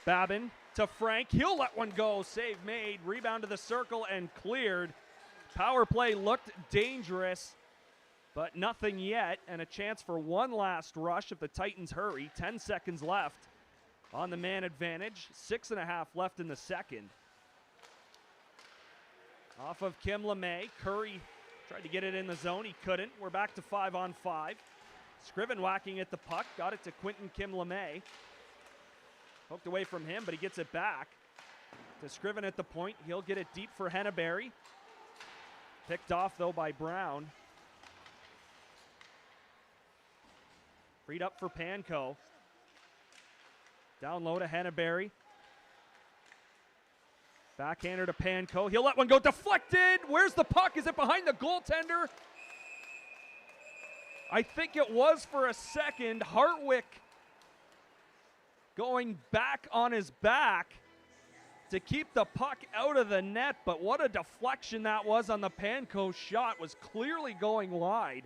Babin to Frank. He'll let one go. Save made. Rebound to the circle and cleared. Power play looked dangerous, but nothing yet. And a chance for one last rush if the Titans hurry. 10 seconds left on the man advantage. 6.5 left in the second. Off of Kim LeMay. Curry tried to get it in the zone. He couldn't. We're back to 5-on-5. Scriven whacking at the puck. Got it to Quentin Kim LeMay. Poked away from him, but he gets it back to Scriven at the point. He'll get it deep for Henneberry. Picked off, though, by Brown. Freed up for Panko. Down low to Henneberry. Backhander to Panko. He'll let one go. Deflected. Where's the puck? Is it behind the goaltender? I think it was for a second. Hartwick going back on his back to keep the puck out of the net, but what a deflection that was on the Panko shot. Was clearly going wide.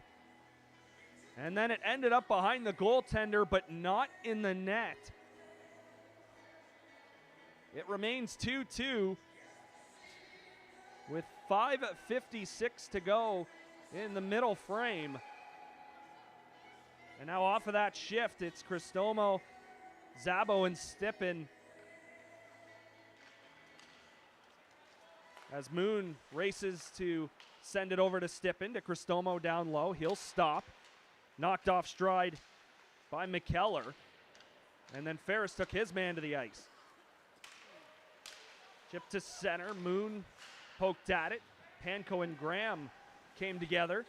And then it ended up behind the goaltender, but not in the net. It remains 2-2 with 5:56 to go in the middle frame. And now off of that shift, it's Cristomo, Zabo, and Stippen. As Moon races to send it over to Stippen, to Cristomo down low. He'll stop. Knocked off stride by McKellar. And then Ferris took his man to the ice. Chip to center. Moon poked at it. Panko and Graham came together.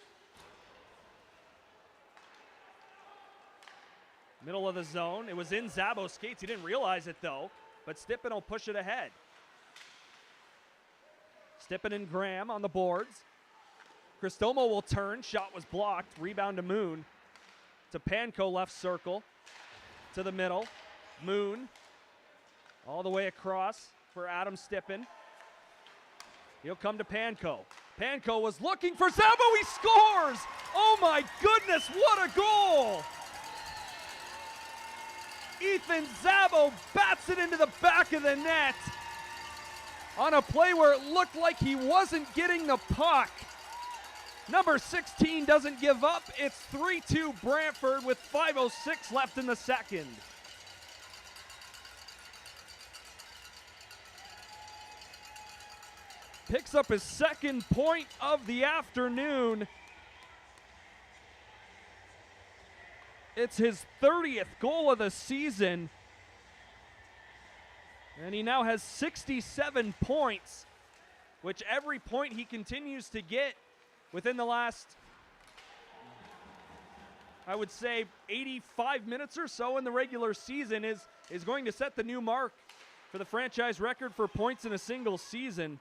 Middle of the zone. It was in Zabo's skates. He didn't realize it, though. But Stippen will push it ahead. Stippen and Graham on the boards. Cristomo will turn. Shot was blocked. Rebound to Moon. To Panko, left circle. To the middle. Moon. All the way across for Adam Stippen. He'll come to Panko. Panko was looking for Zabo. He scores! Oh my goodness, what a goal! Ethan Zabo bats it into the back of the net on a play where it looked like he wasn't getting the puck. Number 16 doesn't give up. It's 3-2 Brantford with 5:06 left in the second. Picks up his second point of the afternoon. It's his 30th goal of the season. And he now has 67 points, which every point he continues to get within the last I would say 85 minutes or so in the regular season is going to set the new mark for the franchise record for points in a single season.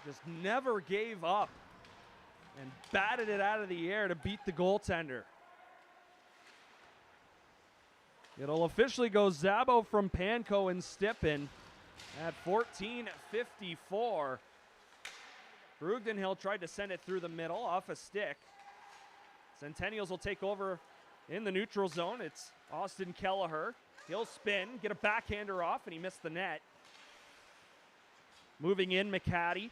Just never gave up and batted it out of the air to beat the goaltender. It'll officially go Zabo from Panko and Stippen at 14:54. Brugdenhill tried to send it through the middle off a stick. Centennials will take over in the neutral zone. It's Austin Kelleher. He'll spin, get a backhander off, and he missed the net. Moving in, McCaddy.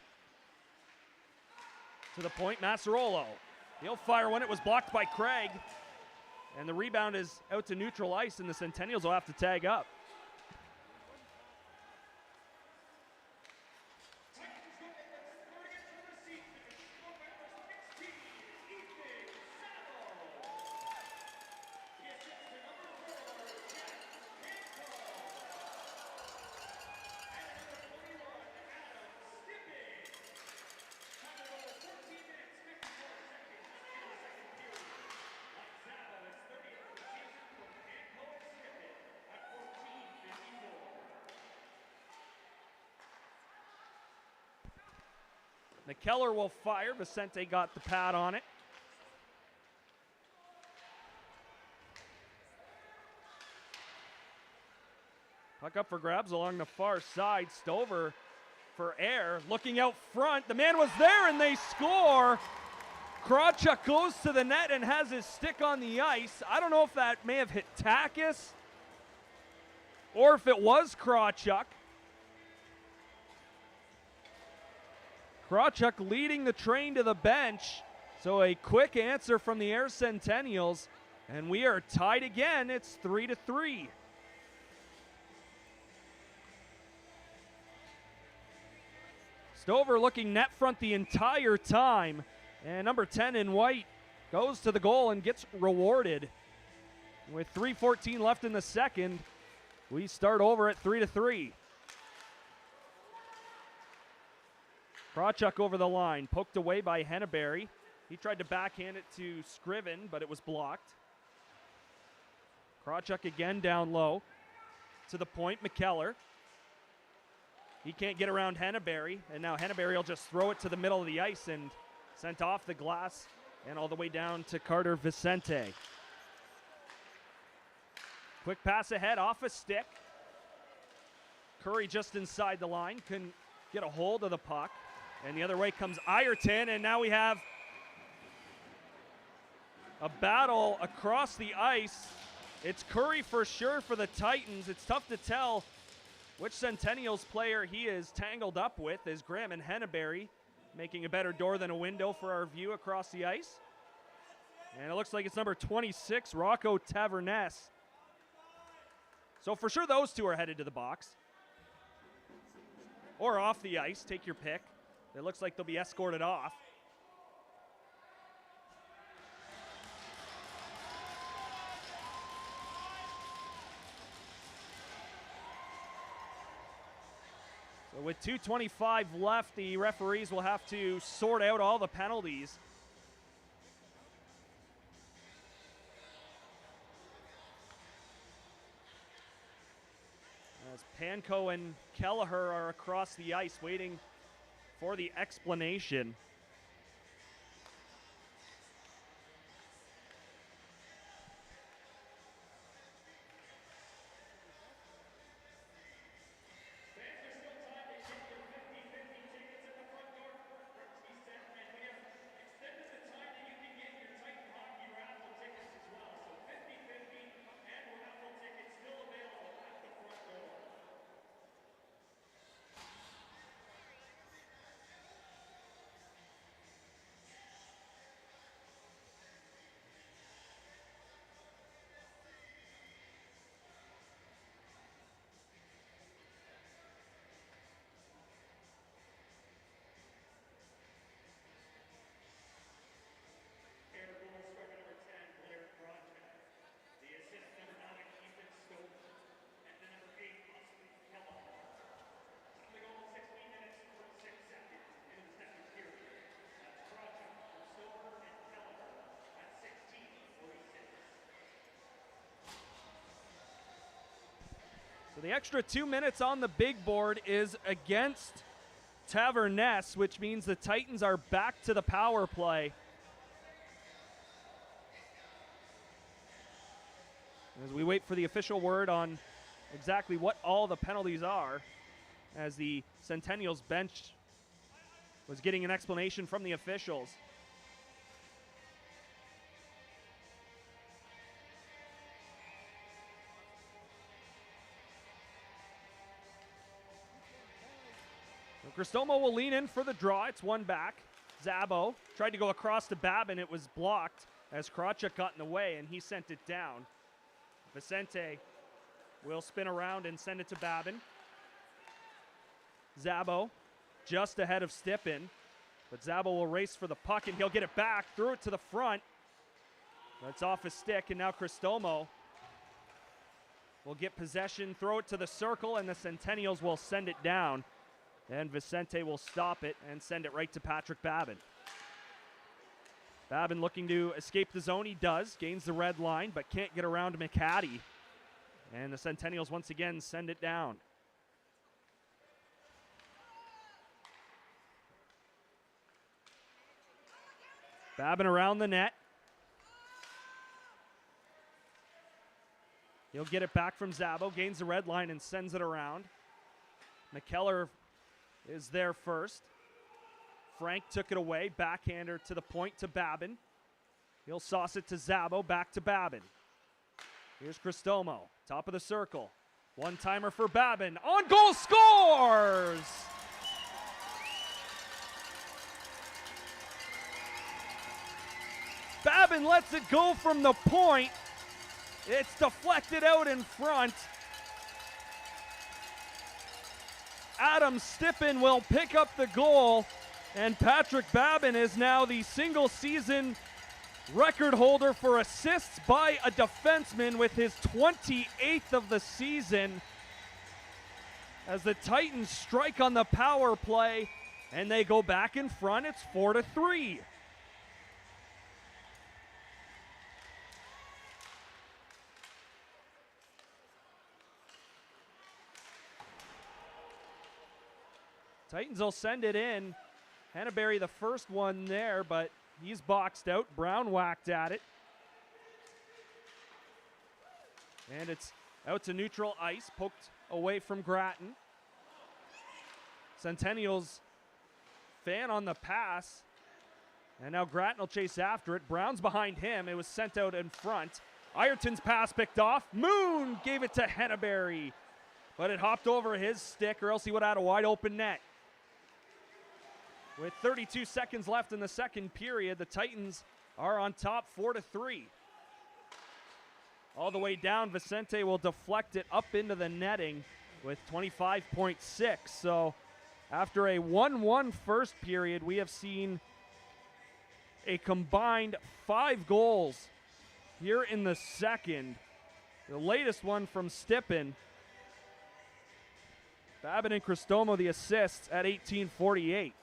To the point, Massarolo. He'll fire one. It was blocked by Craig. And the rebound is out to neutral ice, and the Centennials will have to tag up. McKellar will fire. Vicente got the pad on it. Puck up for grabs along the far side. Stover for air. Looking out front. The man was there and they score. Krawchuk goes to the net and has his stick on the ice. I don't know if that may have hit Takis or if it was Krawchuk. Krawchuk leading the train to the bench. So a quick answer from the Air Centennials. And we are tied again. It's 3-3. Stover looking net front the entire time. And number 10 in white goes to the goal and gets rewarded. With 3:14 left in the second, we start over at 3-3. Krawchuk over the line, poked away by Henneberry. He tried to backhand it to Scriven, but it was blocked. Krawchuk again down low. To the point, McKellar. He can't get around Henneberry, and now Henneberry will just throw it to the middle of the ice and sent off the glass and all the way down to Carter Vicente. Quick pass ahead, off a stick. Curry just inside the line, couldn't get a hold of the puck. And the other way comes Ireton, and now we have a battle across the ice. It's Curry for sure for the Titans. It's tough to tell which Centennials player he is tangled up with, as Graham and Henneberry making a better door than a window for our view across the ice. And it looks like it's number 26, Rocco Taverness. So for sure those two are headed to the box. Or off the ice, take your pick. It looks like they'll be escorted off. So with 2:25 left, the referees will have to sort out all the penalties. As Panko and Kelleher are across the ice waiting for the explanation. So the extra 2 minutes on the big board is against Taverness, which means the Titans are back to the power play. As we wait for the official word on exactly what all the penalties are, as the Centennials bench was getting an explanation from the officials. Cristomo will lean in for the draw. It's one back. Zabo tried to go across to Babin. It was blocked as Krawchuk got in the way, and he sent it down. Vicente will spin around and send it to Babin. Zabo just ahead of Stippen, but Zabo will race for the puck, and he'll get it back, throw it to the front. That's off his stick, and now Cristomo will get possession, throw it to the circle, and the Centennials will send it down. And Vicente will stop it and send it right to Patrick Babin. Babin looking to escape the zone. He does. Gains the red line, but can't get around McHattie. And the Centennials once again send it down. Babin around the net. He'll get it back from Zabo. Gains the red line and sends it around. McKellar is there first. Frank took it away. Backhander to the point to Babin. He'll sauce it to Zabo. Back to Babin. Here's Cristomo. Top of the circle. One-timer for Babin. On goal, scores! Babin lets it go from the point. It's deflected out in front. Adam Stippen will pick up the goal, and Patrick Babin is now the single-season record holder for assists by a defenseman with his 28th of the season. As the Titans strike on the power play, and they go back in front, it's 4-3. Titans will send it in. Hannaberry the first one there, but he's boxed out. Brown whacked at it. And it's out to neutral ice, poked away from Grattan. Centennials fan on the pass. And now Grattan will chase after it. Brown's behind him. It was sent out in front. Ayrton's pass picked off. Moon gave it to Hannaberry, but it hopped over his stick, or else he would have had a wide open net. With 32 seconds left in the second period, the Titans are on top 4-3. All the way down, Vicente will deflect it up into the netting with 25.6. So after a 1-1 first period, we have seen a combined 5 goals here in the second. The latest one from Stippen. Babin and Cristomo the assists at 18:48.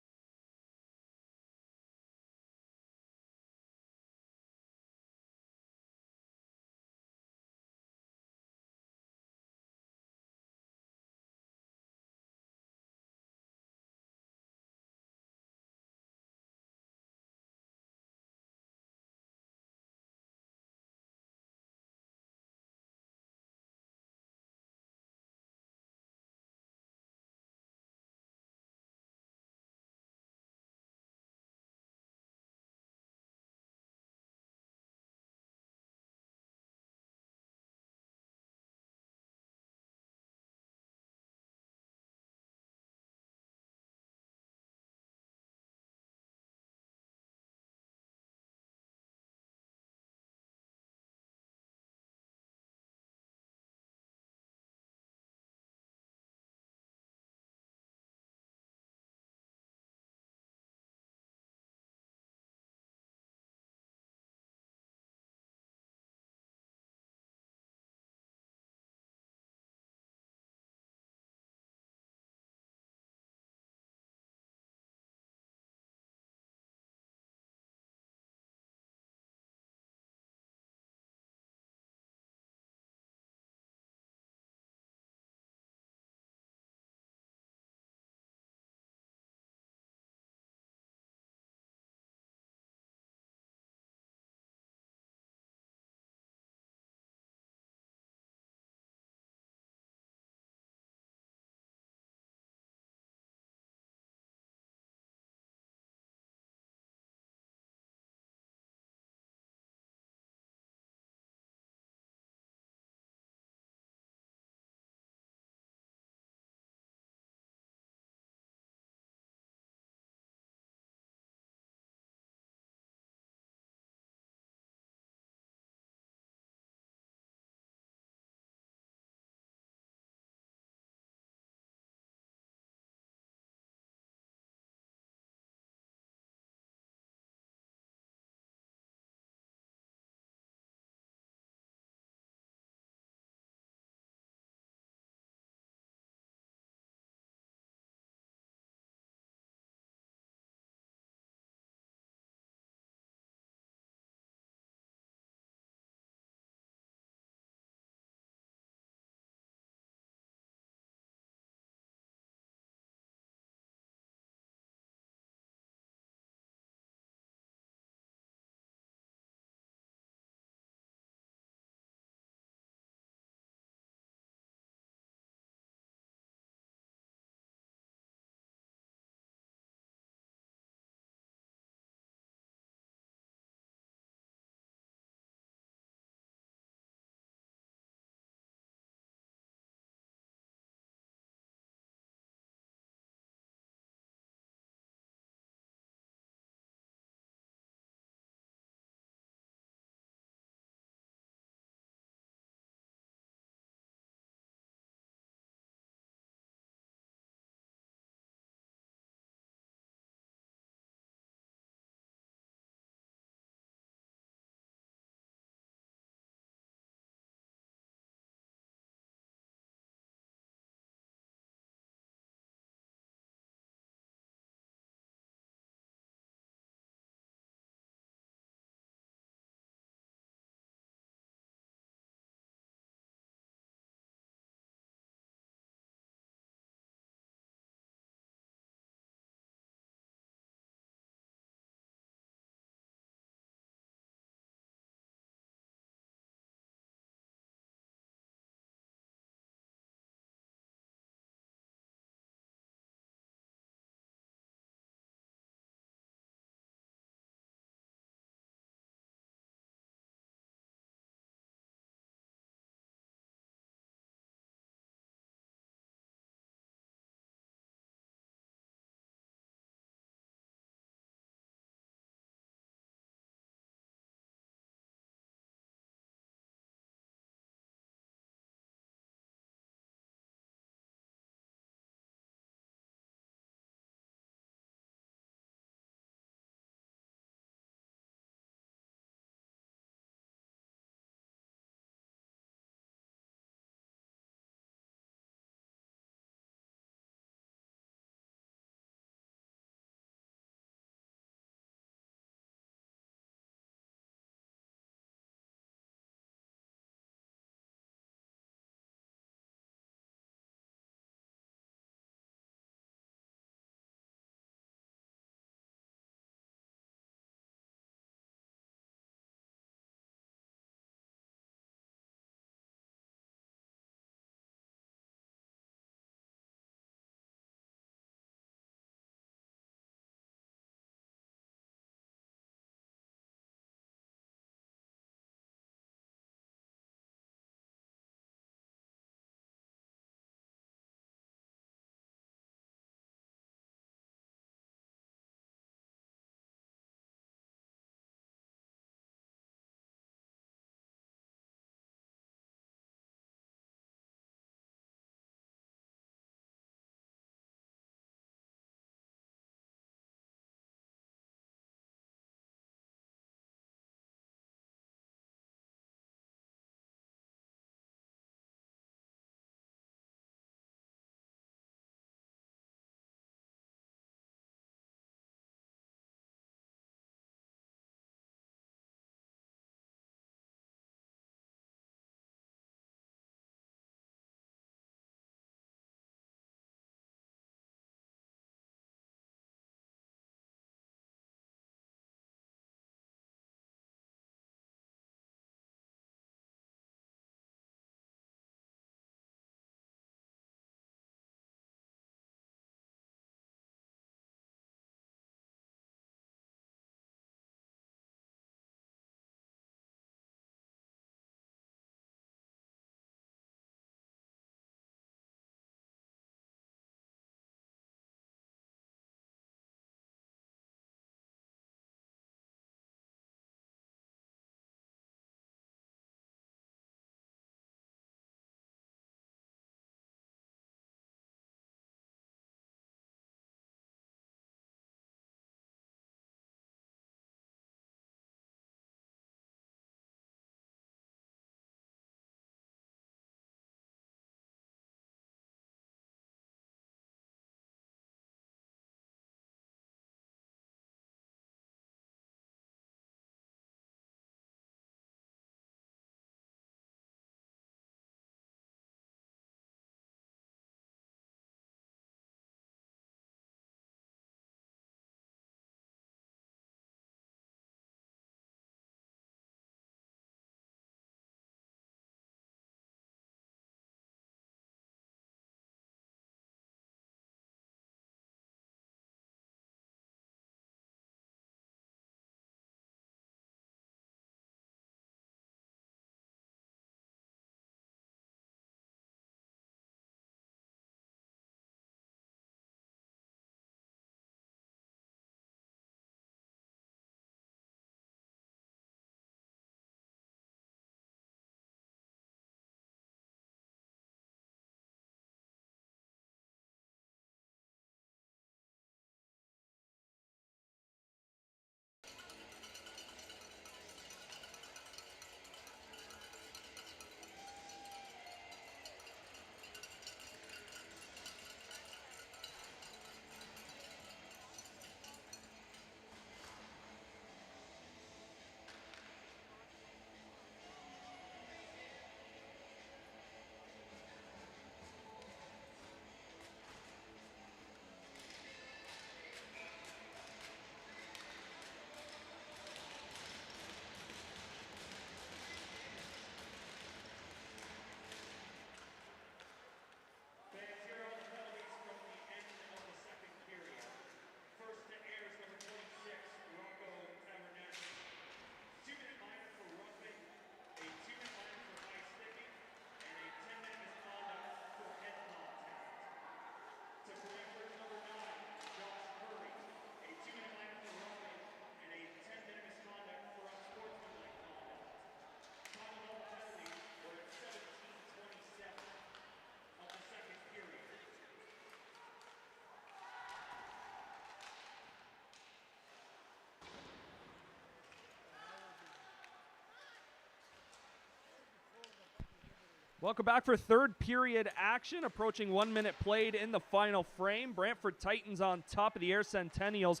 Welcome back for third period action. Approaching 1 minute played in the final frame. Brantford Titans on top of the Air Centennials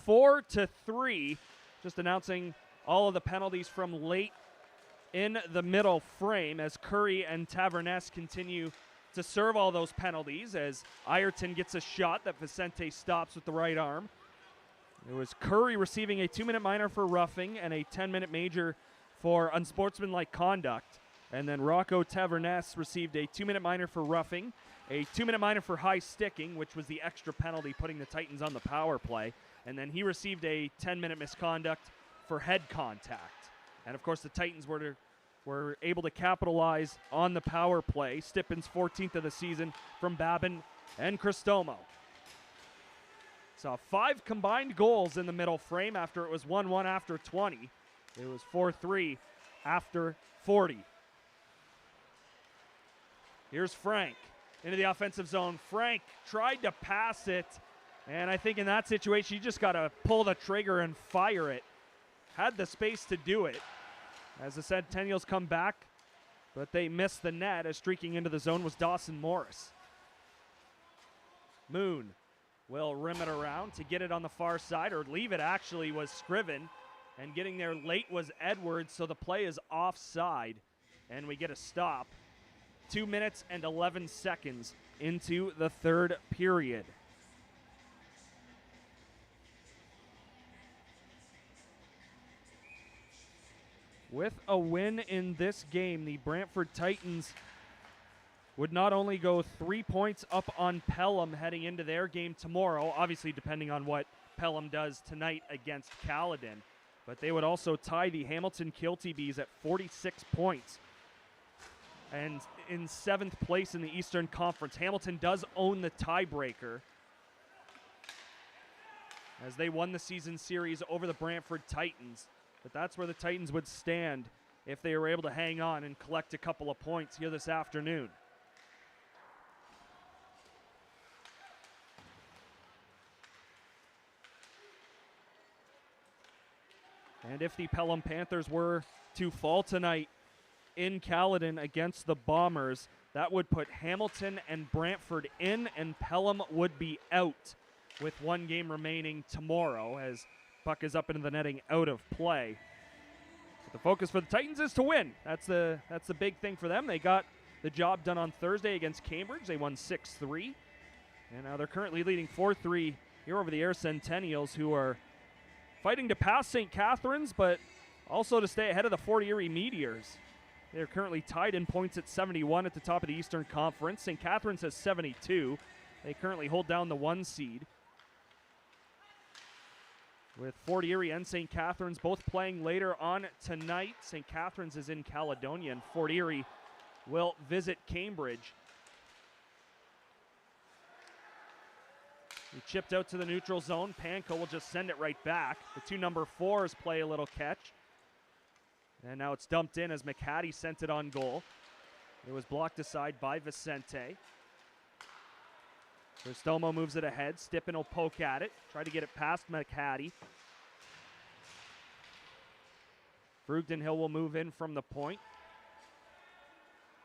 4-3. Just announcing all of the penalties from late in the middle frame as Curry and Taverness continue to serve all those penalties as Ayrton gets a shot that Vicente stops with the right arm. It was Curry receiving a 2-minute minor for roughing and a 10-minute major for unsportsmanlike conduct. And then Rocco Taverness received a 2-minute minor for roughing, a 2-minute minor for high sticking, which was the extra penalty putting the Titans on the power play. And then he received a 10-minute misconduct for head contact. And of course the Titans were able to capitalize on the power play. Stippen's 14th of the season from Babin and Cristomo. Saw 5 combined goals in the middle frame after it was 1-1 after 20. It was 4-3 after 40. Here's Frank into the offensive zone. Frank tried to pass it, and I think in that situation, you just got to pull the trigger and fire it. Had the space to do it as the Centennials come back, but they missed the net as streaking into the zone was Dawson Morris. Moon will rim it around to get it on the far side, or leave it actually was Scriven, and getting there late was Edwards, so the play is offside, and we get a stop. 2 minutes and 11 seconds into the third period. With a win in this game, the Brantford Titans would not only go 3 points up on Pelham heading into their game tomorrow, obviously depending on what Pelham does tonight against Caledon, but they would also tie the Hamilton Kilty Bees at 46 points. And in 7th place in the Eastern Conference. Hamilton does own the tiebreaker as they won the season series over the Brantford Titans. But that's where the Titans would stand if they were able to hang on and collect a couple of points here this afternoon. And if the Pelham Panthers were to fall tonight in Caledon against the Bombers, that would put Hamilton and Brantford in, and Pelham would be out with 1 game remaining tomorrow as puck is up into the netting out of play. But the focus for the Titans is to win. That's the big thing for them. They got the job done on Thursday against Cambridge. They won 6-3, and now they're currently leading 4-3 here over the Air Centennials, who are fighting to pass St. Catharines, but also to stay ahead of the Fort Erie Meteors. They're currently tied in points at 71 at the top of the Eastern Conference. St. Catharines has 72. They currently hold down the 1 seed. With Fort Erie and St. Catharines both playing later on tonight. St. Catharines is in Caledonia, and Fort Erie will visit Cambridge. He chipped out to the neutral zone. Panko will just send it right back. The 2 number 4s play a little catch. And now it's dumped in as McHattie sent it on goal. It was blocked aside by Vicente. Cristomo moves it ahead. Stippen will poke at it. Try to get it past McHattie. Brugdenhill will move in from the point.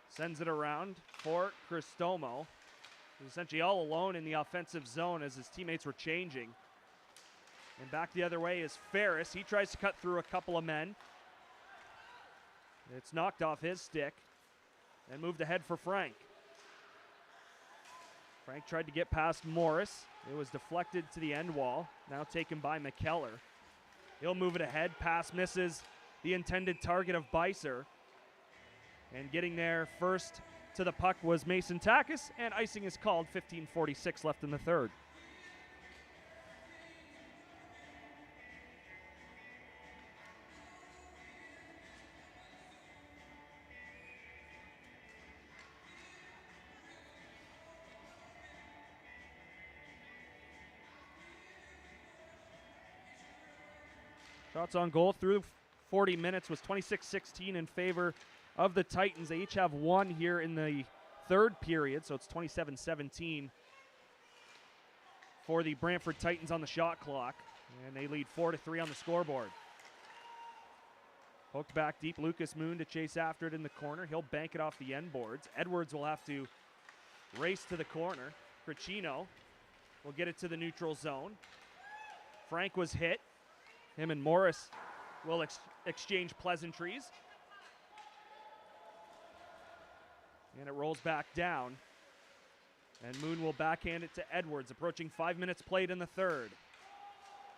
Sends it around for Cristomo. He's essentially all alone in the offensive zone as his teammates were changing. And back the other way is Ferris. He tries to cut through a couple of men. It's knocked off his stick and moved ahead for Frank. Frank tried to get past Morris. It was deflected to the end wall. Now taken by McKellar. He'll move it ahead. Pass misses the intended target of Beiser. And getting there first to the puck was Mason Takis, and icing is called. 15:46 left in the third. Shots on goal through 40 minutes was 26-16 in favor of the Titans. They each have 1 here in the third period, so it's 27-17 for the Brantford Titans on the shot clock, and they lead 4-3 on the scoreboard. Poked back deep, Lucas Moon to chase after it in the corner. He'll bank it off the end boards. Edwards will have to race to the corner. Cricino will get it to the neutral zone. Frank was hit. Him and Morris will exchange pleasantries. And it rolls back down. And Moon will backhand it to Edwards, approaching 5 minutes played in the third.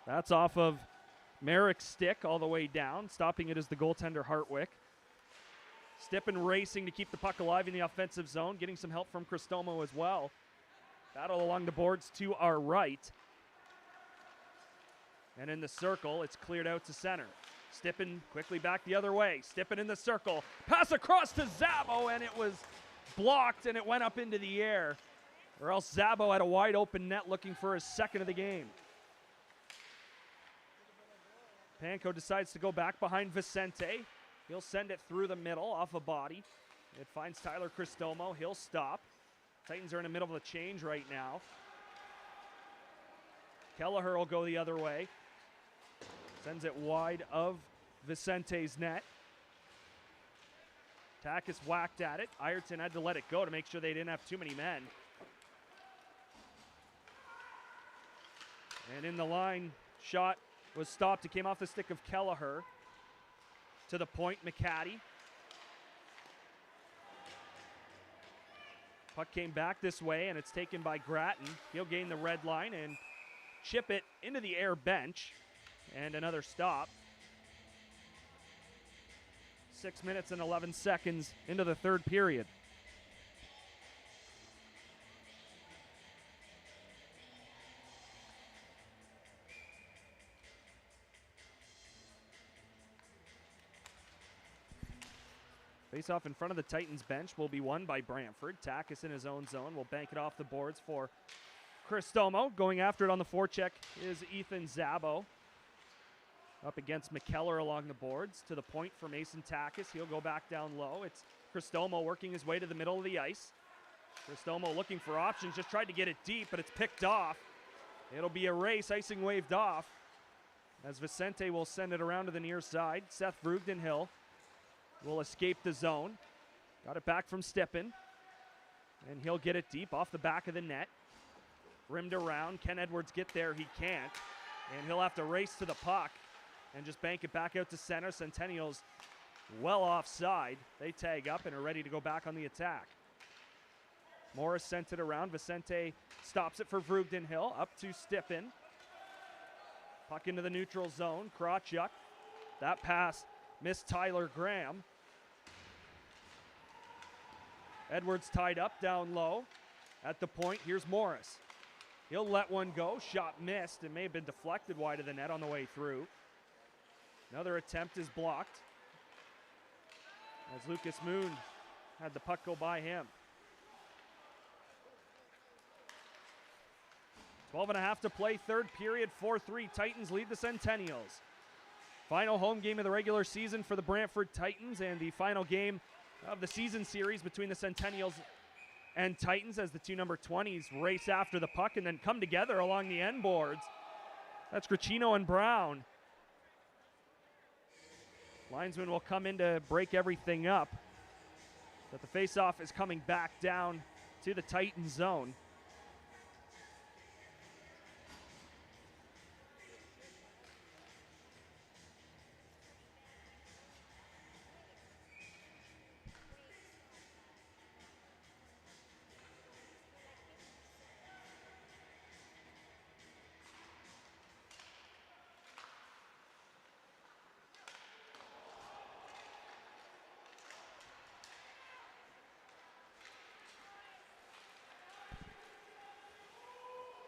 That's off of Merrick's stick all the way down. Stopping it is the goaltender Hartwick. Stippen racing to keep the puck alive in the offensive zone, getting some help from Cristomo as well. Battle along the boards to our right. And in the circle, it's cleared out to center. Stippen quickly back the other way. Stippen in the circle. Pass across to Zabo, and it was blocked, and it went up into the air. Or else Zabo had a wide open net looking for his second of the game. Panko decides to go back behind Vicente. He'll send it through the middle off a body. It finds Tyler Cristomo. He'll stop. Titans are in the middle of a change right now. Kelleher will go the other way. Sends it wide of Vicente's net. Takis whacked at it. Ireton had to let it go to make sure they didn't have too many men. And in the line, shot was stopped. It came off the stick of Kelleher. To the point, McCaddy. Puck came back this way, and it's taken by Grattan. He'll gain the red line and chip it into the air bench. And another stop. 6 minutes and 11 seconds into the third period. Face-off in front of the Titans bench will be won by Brantford. Takis in his own zone will bank it off the boards for Cristomo. Going after it on the forecheck is Ethan Zabo. Up against McKellar along the boards. To the point for Mason Takis. He'll go back down low. It's Cristomo working his way to the middle of the ice. Cristomo looking for options. Just tried to get it deep, but it's picked off. It'll be a race. Icing waved off. As Vicente will send it around to the near side. Seth Vrugdenhill will escape the zone. Got it back from Stippen. And he'll get it deep off the back of the net. Rimmed around. Can Edwards get there? He can't. And he'll have to race to the puck and just bank it back out to center. Centennials well offside. They tag up and are ready to go back on the attack. Morris sent it around. Vicente stops it for Vrugdenhill. Up to Stippen. Puck into the neutral zone. Krawchuk. That pass missed Tyler Graham. Edwards tied up down low. At the point, here's Morris. He'll let one go. Shot missed. It may have been deflected wide of the net on the way through. Another attempt is blocked as Lucas Moon had the puck go by him. 12:30 to play, third period, 4-3. Titans lead the Centennials. Final home game of the regular season for the Brantford Titans and the final game of the season series between the Centennials and Titans as the two number 20s race after the puck and then come together along the end boards. That's Cricino and Brown. Linesman will come in to break everything up. But the faceoff is coming back down to the Titan zone.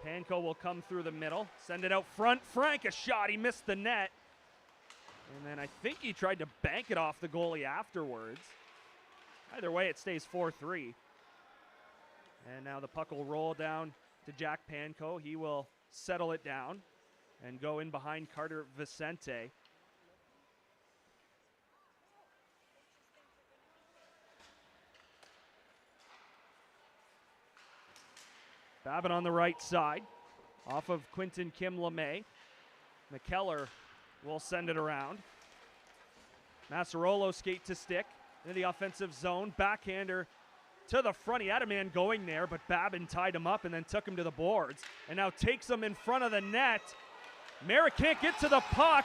Panko will come through the middle, send it out front. Frank, a shot, he missed the net. And then I think he tried to bank it off the goalie afterwards. Either way, it stays 4-3. And now the puck will roll down to Jack Panko. He will settle it down and go in behind Carter Vicente. Babin on the right side, off of Quinton Kim LeMay. McKellar will send it around. Massarolo skate to stick into the offensive zone. Backhander to the front. He had a man going there, but Babin tied him up and then took him to the boards. And now takes him in front of the net. Merritt can't get to the puck,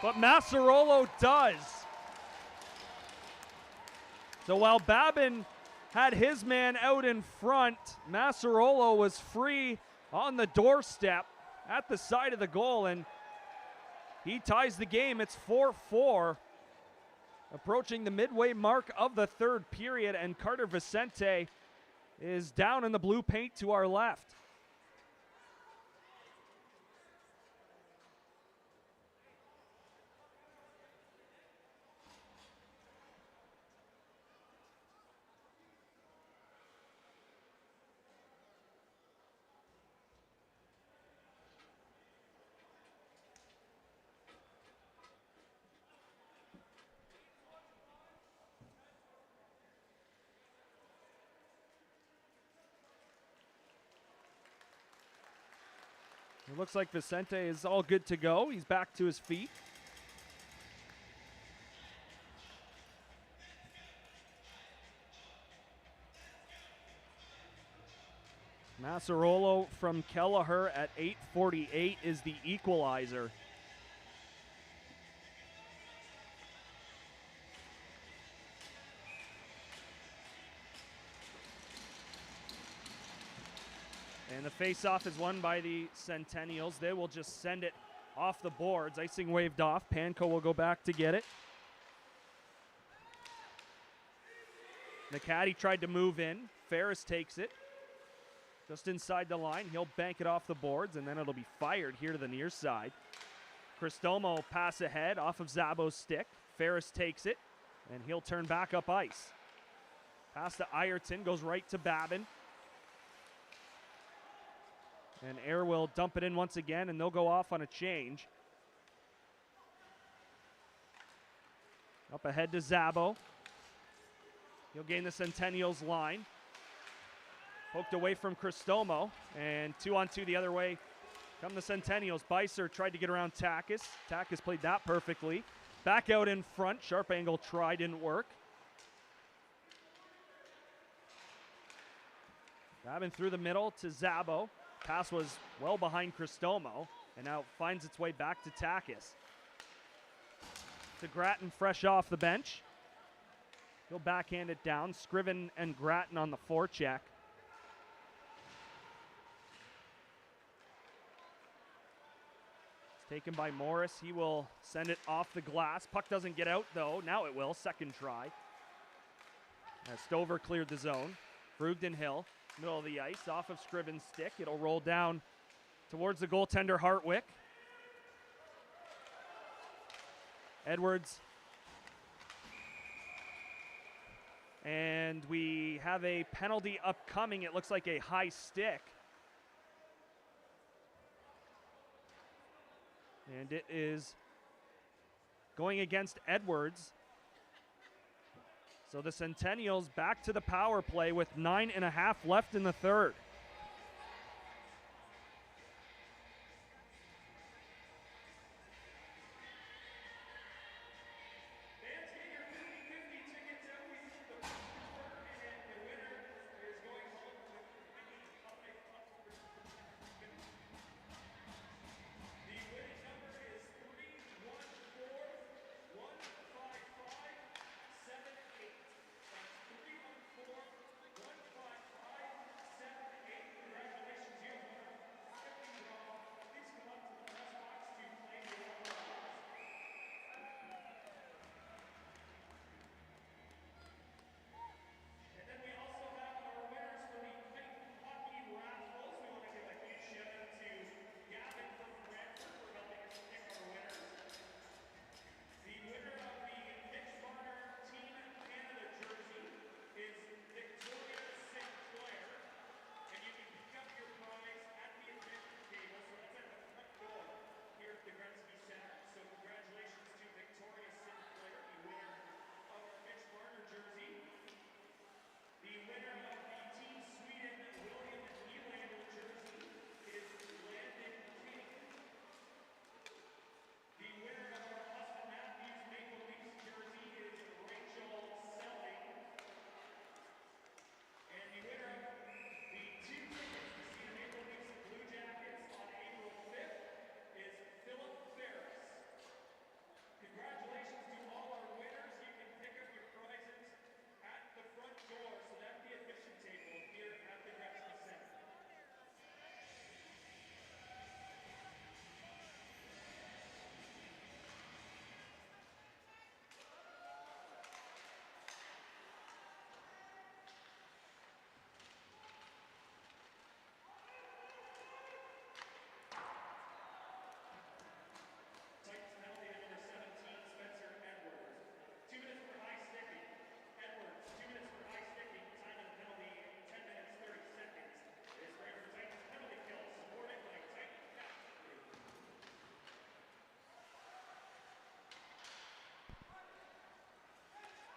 but Massarolo does. So while Babin had his man out in front, Massarolo was free on the doorstep at the side of the goal, and he ties the game. It's 4-4. Approaching the midway mark of the third period, and Carter Vicente is down in the blue paint to our left. It looks like Vicente is all good to go. He's back to his feet. Massarolo from Kelleher at 8:48 is the equalizer. And the face-off is won by the Centennials. They will just send it off the boards. Icing waved off. Panko will go back to get it. McCaddy tried to move in. Ferris takes it. Just inside the line. He'll bank it off the boards, and then it'll be fired here to the near side. Cristomo pass ahead off of Zabo's stick. Ferris takes it, and he'll turn back up ice. Pass to Ayrton, goes right to Babin. And Air will dump it in once again, and they'll go off on a change. Up ahead to Zabo. He'll gain the Centennials line. Poked away from Cristomo, and 2-on-2 the other way come the Centennials. Beiser tried to get around Takis. Takis played that perfectly. Back out in front. Sharp angle try, didn't work. Babin through the middle to Zabo. Pass was well behind Cristomo, and now finds its way back to Takis. To Grattan, fresh off the bench. He'll backhand it down. Scriven and Grattan on the forecheck. It's taken by Morris. He will send it off the glass. Puck doesn't get out, though. Now it will. Second try. As Stover cleared the zone. Brugden Hill. Middle of the ice, off of Scriven's stick. It'll roll down towards the goaltender, Hartwick. Edwards. And we have a penalty upcoming. It looks like a high stick. And it is going against Edwards. So the Centennials back to the power play with 9.5 left in the third.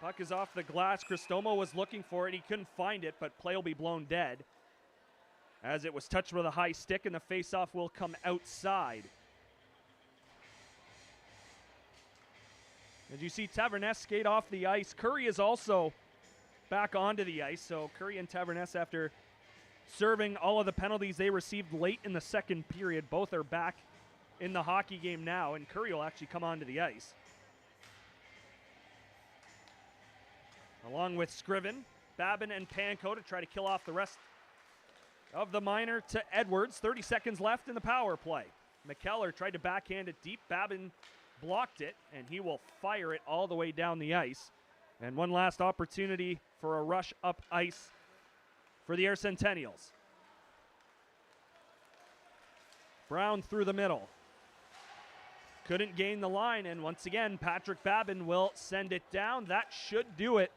Puck is off the glass. Cristomo was looking for it. He couldn't find it, but play will be blown dead as it was touched with a high stick, and the faceoff will come outside. As you see Taverness skate off the ice, Curry is also back onto the ice. So Curry and Taverness, after serving all of the penalties they received late in the second period, both are back in the hockey game now, and Curry will actually come onto the ice. Along with Scriven, Babin, and Panko to try to kill off the rest of the minor to Edwards. 30 seconds left in the power play. McKellar tried to backhand it deep. Babin blocked it, and he will fire it all the way down the ice. And one last opportunity for a rush up ice for the Air Centennials. Brown through the middle. Couldn't gain the line, and once again, Patrick Babin will send it down. That should do it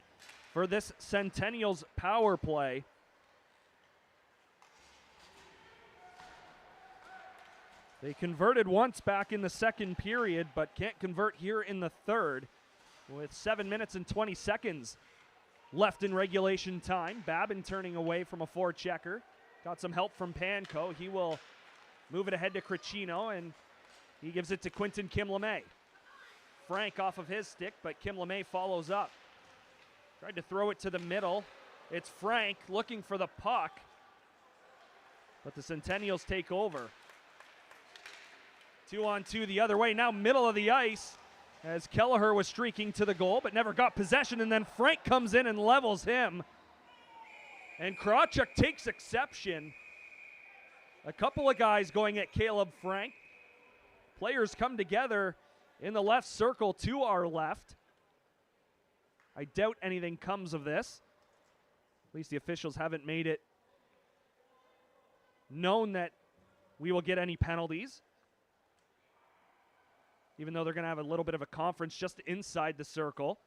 for this Centennials power play. They converted once back in the second period, but can't convert here in the third. With 7 minutes and 20 seconds left in regulation time. Babin turning away from a forechecker. Got some help from Panko. He will move it ahead to Cricino, and he gives it to Quentin Kim LeMay. Frank off of his stick, but Kim LeMay follows up. Tried to throw it to the middle. It's Frank looking for the puck, but the Centennials take over. 2-on-2 the other way, now middle of the ice, as Kelleher was streaking to the goal, but never got possession, and then Frank comes in and levels him. And Krawchuk takes exception. A couple of guys going at Caleb Frank. Players come together in the left circle to our left. I doubt anything comes of this. At least the officials haven't made it known that we will get any penalties, even though they're going to have a little bit of a conference just inside the circle.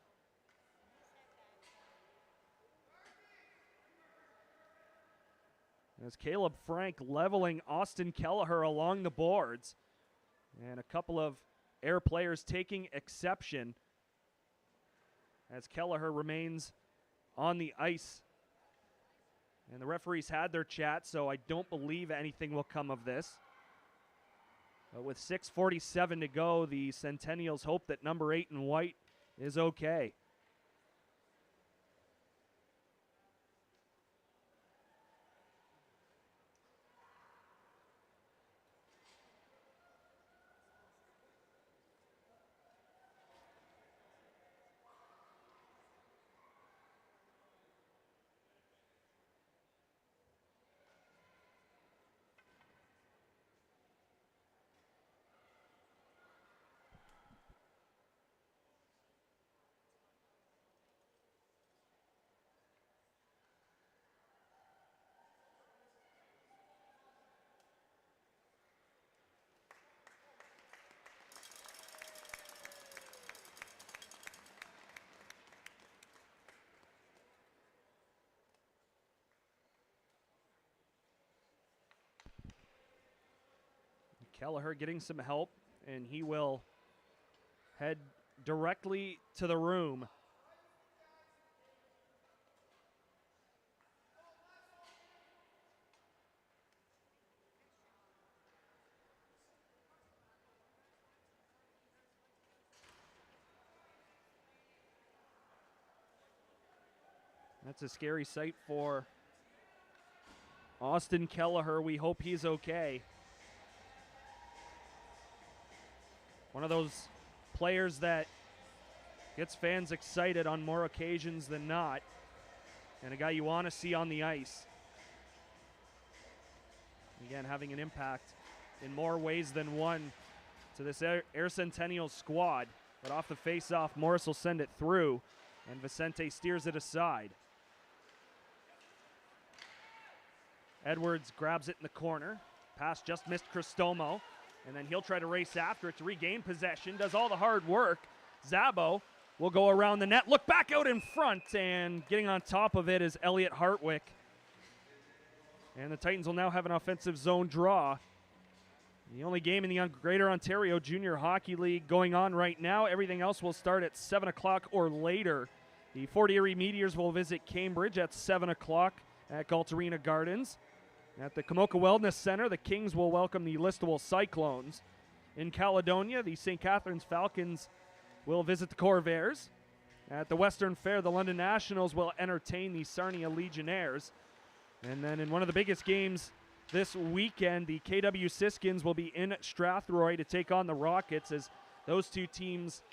As Caleb Frank leveling Austin Kelleher along the boards, and a couple of Air players taking exception as Kelleher remains on the ice. And the referees had their chat, so I don't believe anything will come of this. But with 6:47 to go, the Centennials hope that number 8 in white is okay. Kelleher getting some help, and he will head directly to the room. That's a scary sight for Austin Kelleher. We hope he's okay. One of those players that gets fans excited on more occasions than not, and a guy you want to see on the ice. Again, having an impact in more ways than one to this Air Centennial squad. But off the face-off, Morris will send it through, and Vicente steers it aside. Edwards grabs it in the corner. Pass just missed Cristomo. And then he'll try to race after it to regain possession. Does all the hard work. Zabo will go around the net. Look back out in front. And getting on top of it is Elliot Hartwick. And the Titans will now have an offensive zone draw. The only game in the Greater Ontario Junior Hockey League going on right now. Everything else will start at 7 o'clock or later. The Fort Erie Meteors will visit Cambridge at 7 o'clock at Galt Arena Gardens. At the Komoka Wellness Center, the Kings will welcome the Listowel Cyclones. In Caledonia, the St. Catharines Falcons will visit the Corvairs. At the Western Fair, the London Nationals will entertain the Sarnia Legionnaires. And then in one of the biggest games this weekend, the KW Siskins will be in Strathroy to take on the Rockets as those two teams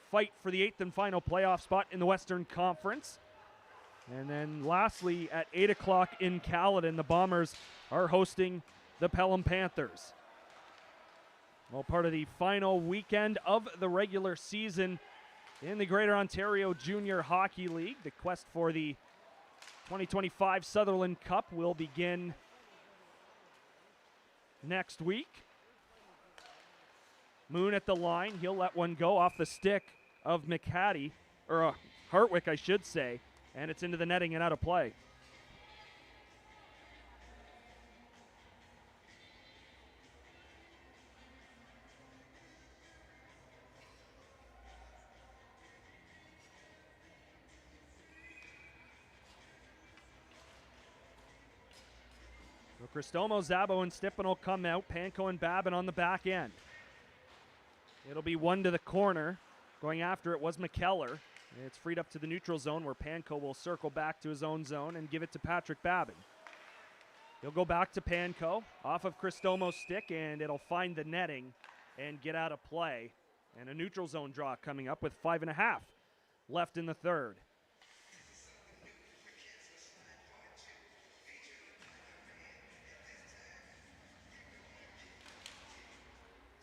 fight for the 8th and final playoff spot in the Western Conference. And then lastly, at 8 o'clock in Caledon, the Bombers are hosting the Pelham Panthers. Well, part of the final weekend of the regular season in the Greater Ontario Junior Hockey League. The quest for the 2025 Sutherland Cup will begin next week. Moon at the line. He'll let one go off the stick of McHattie, or Hartwick, I should say, and it's into the netting and out of play. Cristomo, Zabo, and Stippen will come out. Panko and Babin on the back end. It'll be one to the corner. Going after it was McKellar. It's freed up to the neutral zone where Panko will circle back to his own zone and give it to Patrick Babin. He'll go back to Panko off of Cristomo's stick, and it'll find the netting and get out of play. And a neutral zone draw coming up with 5.5 left in the third.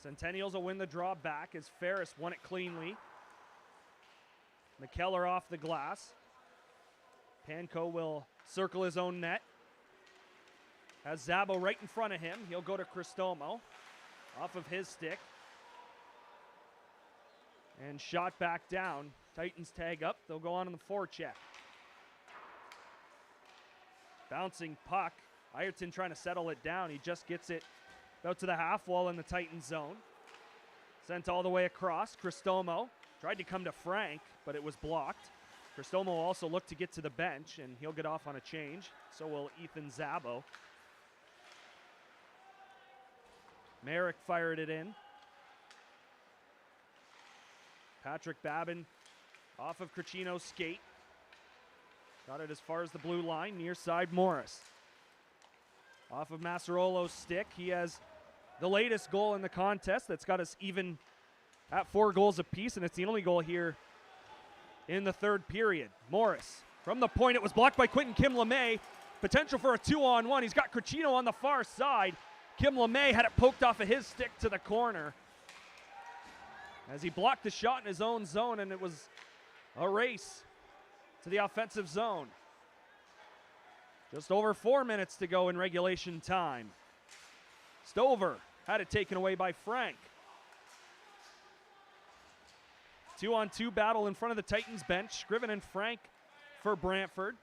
Centennials will win the draw back as Ferris won it cleanly. McKellar off the glass. Panko will circle his own net. Has Zabo right in front of him. He'll go to Cristomo off of his stick. And shot back down. Titans tag up. They'll go on the forecheck. Bouncing puck. Ireton trying to settle it down. He just gets it out to the half wall in the Titan zone. Sent all the way across. Cristomo tried to come to Frank, but it was blocked. Cristomo also looked to get to the bench, and he'll get off on a change. So will Ethan Zabo. Merrick fired it in. Patrick Babin off of Cricino's skate. Got it as far as the blue line, near side Morris. Off of Massarolo's stick. He has the latest goal in the contest that's got us even at 4 goals apiece, and it's the only goal here in the third period. Morris from the point. It was blocked by Quentin Kim LeMay. Potential for a 2-on-1. He's got Cricino on the far side. Kim LeMay had it poked off of his stick to the corner as he blocked the shot in his own zone, and it was a race to the offensive zone. Just over 4 minutes to go in regulation time. Stover had it taken away by Frank. 2-on-2 battle in front of the Titans bench. Scriven and Frank for Brantford.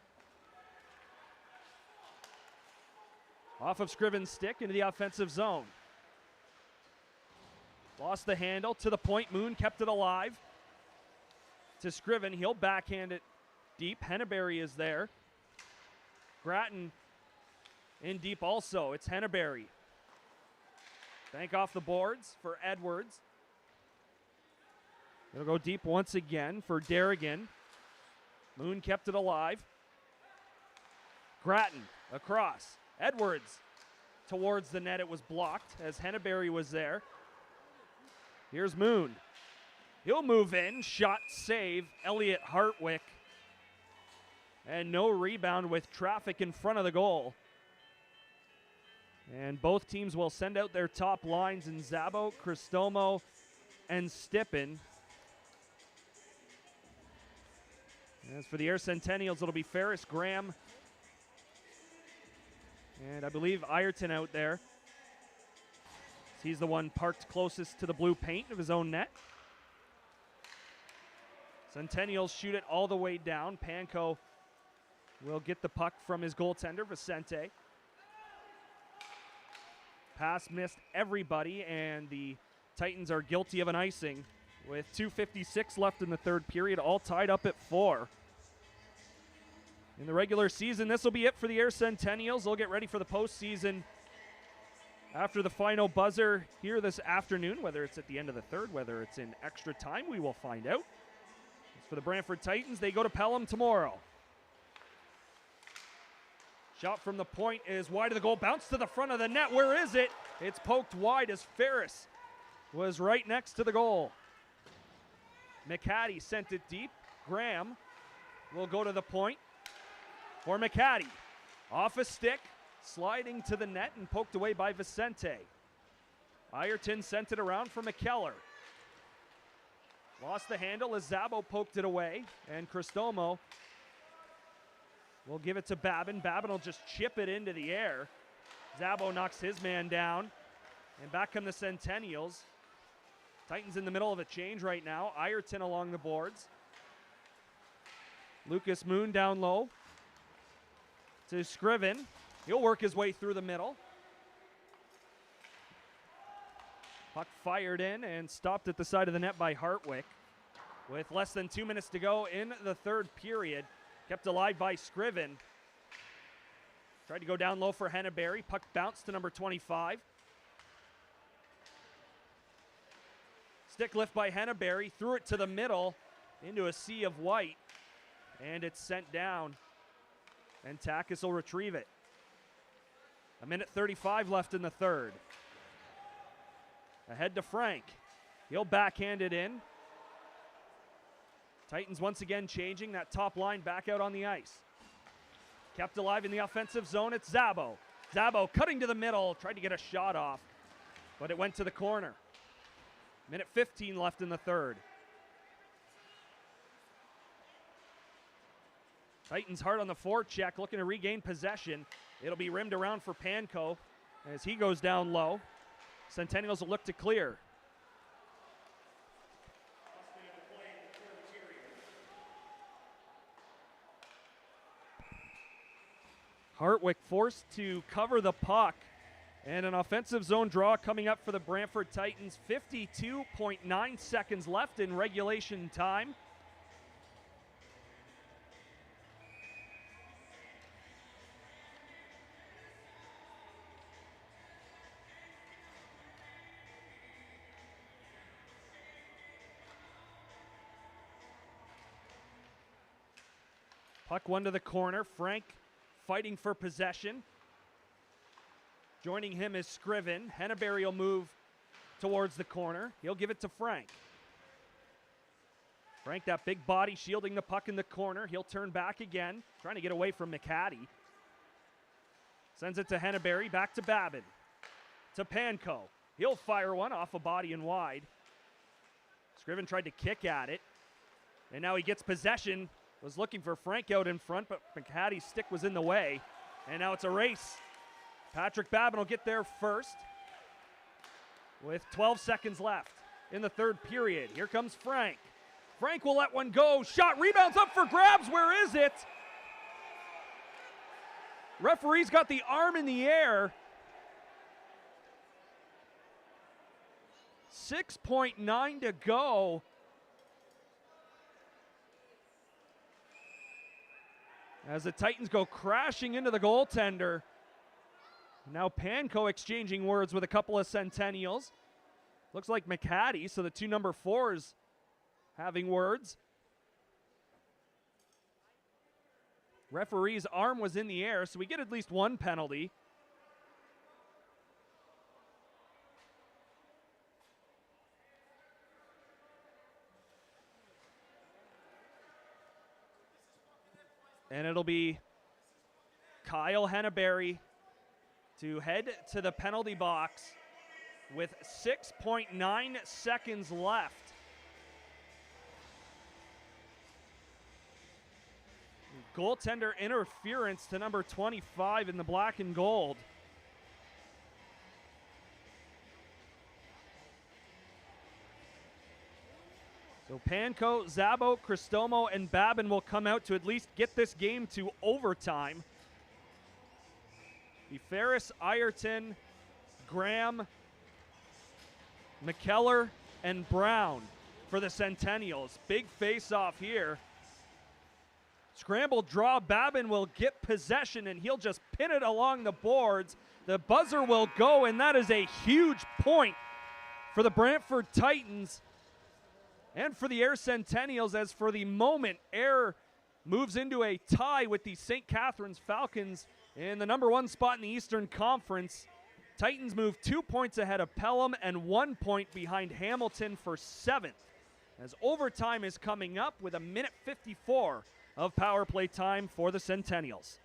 Off of Scriven's stick into the offensive zone. Lost the handle to the point. Moon kept it alive. To Scriven. He'll backhand it deep. Henneberry is there. Grattan in deep also. It's Henneberry. Bank off the boards for Edwards. It'll go deep once again for Derrigan. Moon kept it alive. Grattan across. Edwards towards the net. It was blocked as Henneberry was there. Here's Moon. He'll move in. Shot save. Elliot Hartwick. And no rebound with traffic in front of the goal. And both teams will send out their top lines in Zabo, Cristomo, and Stippen. As for the Air Centennials, it'll be Ferris, Graham, and I believe Ireton out there. He's the one parked closest to the blue paint of his own net. Centennials shoot it all the way down. Panko will get the puck from his goaltender, Vicente. Pass missed everybody, and the Titans are guilty of an icing with 2:56 left in the third period, all tied up at 4. In the regular season, this will be it for the Air Centennials. They'll get ready for the postseason after the final buzzer here this afternoon. Whether it's at the end of the third, whether it's in extra time, we will find out. As for the Brantford Titans, they go to Pelham tomorrow. Shot from the point is wide of the goal. Bounce to the front of the net. Where is it? It's poked wide as Ferris was right next to the goal. McHattie sent it deep. Graham will go to the point for McHattie. Off a stick, sliding to the net and poked away by Vicente. Ireton sent it around for McKellar. Lost the handle as Zabo poked it away, and Cristomo will give it to Babin. Babin will just chip it into the air. Zabo knocks his man down, and back come the Centennials. Titans in the middle of a change right now. Ireton along the boards. Lucas Moon down low to Scriven. He'll work his way through the middle. Puck fired in and stopped at the side of the net by Hartwick. With less than 2 minutes to go in the third period. Kept alive by Scriven. Tried to go down low for Henneberry. Puck bounced to number 25. Stick lift by Henneberry. Threw it to the middle into a sea of white. And it's sent down. And Takis will retrieve it. 1:35 left in the third. Ahead to Frank. He'll backhand it in. Titans once again changing that top line back out on the ice. Kept alive in the offensive zone, it's Zabo. Zabo cutting to the middle, tried to get a shot off, but it went to the corner. 1:15 left in the third. Titans hard on the forecheck, looking to regain possession. It'll be rimmed around for Panko as he goes down low. Centennials will look to clear. Hartwick forced to cover the puck. And an offensive zone draw coming up for the Brantford Titans. 52.9 seconds left in regulation time. Puck one to the corner. Frank fighting for possession. Joining him is Scriven. Henneberry will move towards the corner. He'll give it to Frank. Frank, that big body shielding the puck in the corner. He'll turn back again, trying to get away from McHattie. Sends it to Henneberry, back to Babin. To Panko. He'll fire one off a body and wide. Scriven tried to kick at it. And now he gets possession. Was looking for Frank out in front, but McHattie's stick was in the way. And now it's a race. Patrick Babin will get there first with 12 seconds left in the third period. Here comes Frank. Frank will let one go. Shot, rebounds up for grabs. Where is it? Referee's got the arm in the air. 6.9 to go. As the Titans go crashing into the goaltender. Now Panko exchanging words with a couple of Centennials. Looks like McHattie, so the two number 4s having words. Referee's arm was in the air, so we get at least one penalty. And it'll be Kyle Henneberry to head to the penalty box with 6.9 seconds left. Goaltender interference to number 25 in the black and gold. So Panko, Zabo, Cristomo, and Babin will come out to at least get this game to overtime. The Ferris, Ireton, Graham, McKellar, and Brown for the Centennials. Big face-off here. Scramble draw, Babin will get possession and he'll just pin it along the boards. The buzzer will go, and that is a huge point for the Brantford Titans and for the Ayr Centennials, as for the moment, Ayr moves into a tie with the St. Catharines Falcons in the #1 spot in the Eastern Conference. Titans move 2 points ahead of Pelham and 1 point behind Hamilton for 7th. As overtime is coming up with 1:54 of power play time for the Centennials.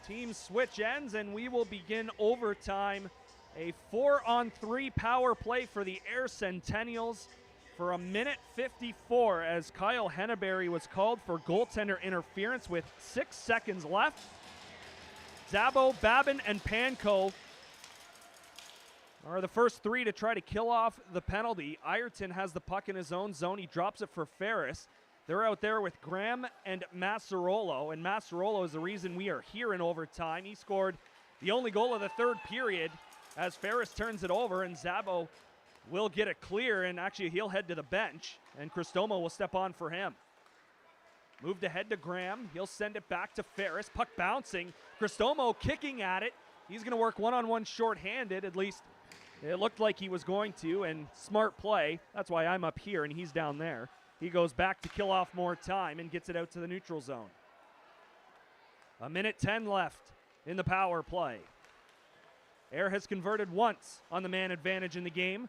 Teams switch ends, and we will begin overtime. A 4-on-3 power play for the Ayr Centennials for 1:54 as Kyle Henneberry was called for goaltender interference with 6 seconds left. Zabo, Babin, and Panko are the first 3 to try to kill off the penalty. Ireton has the puck in his own zone. He drops it for Ferris. They're out there with Graham and Massarolo, and Massarolo is the reason we are here in overtime. He scored the only goal of the third period as Ferris turns it over, and Zabo will get it clear, and actually he'll head to the bench, and Cristomo will step on for him. Moved ahead to Graham. He'll send it back to Ferris. Puck bouncing. Cristomo kicking at it. He's going to work one-on-one shorthanded. At least it looked like he was going to, and smart play. That's why I'm up here, and he's down there. He goes back to kill off more time and gets it out to the neutral zone. 1:10 left in the power play. Ayr has converted once on the man advantage in the game.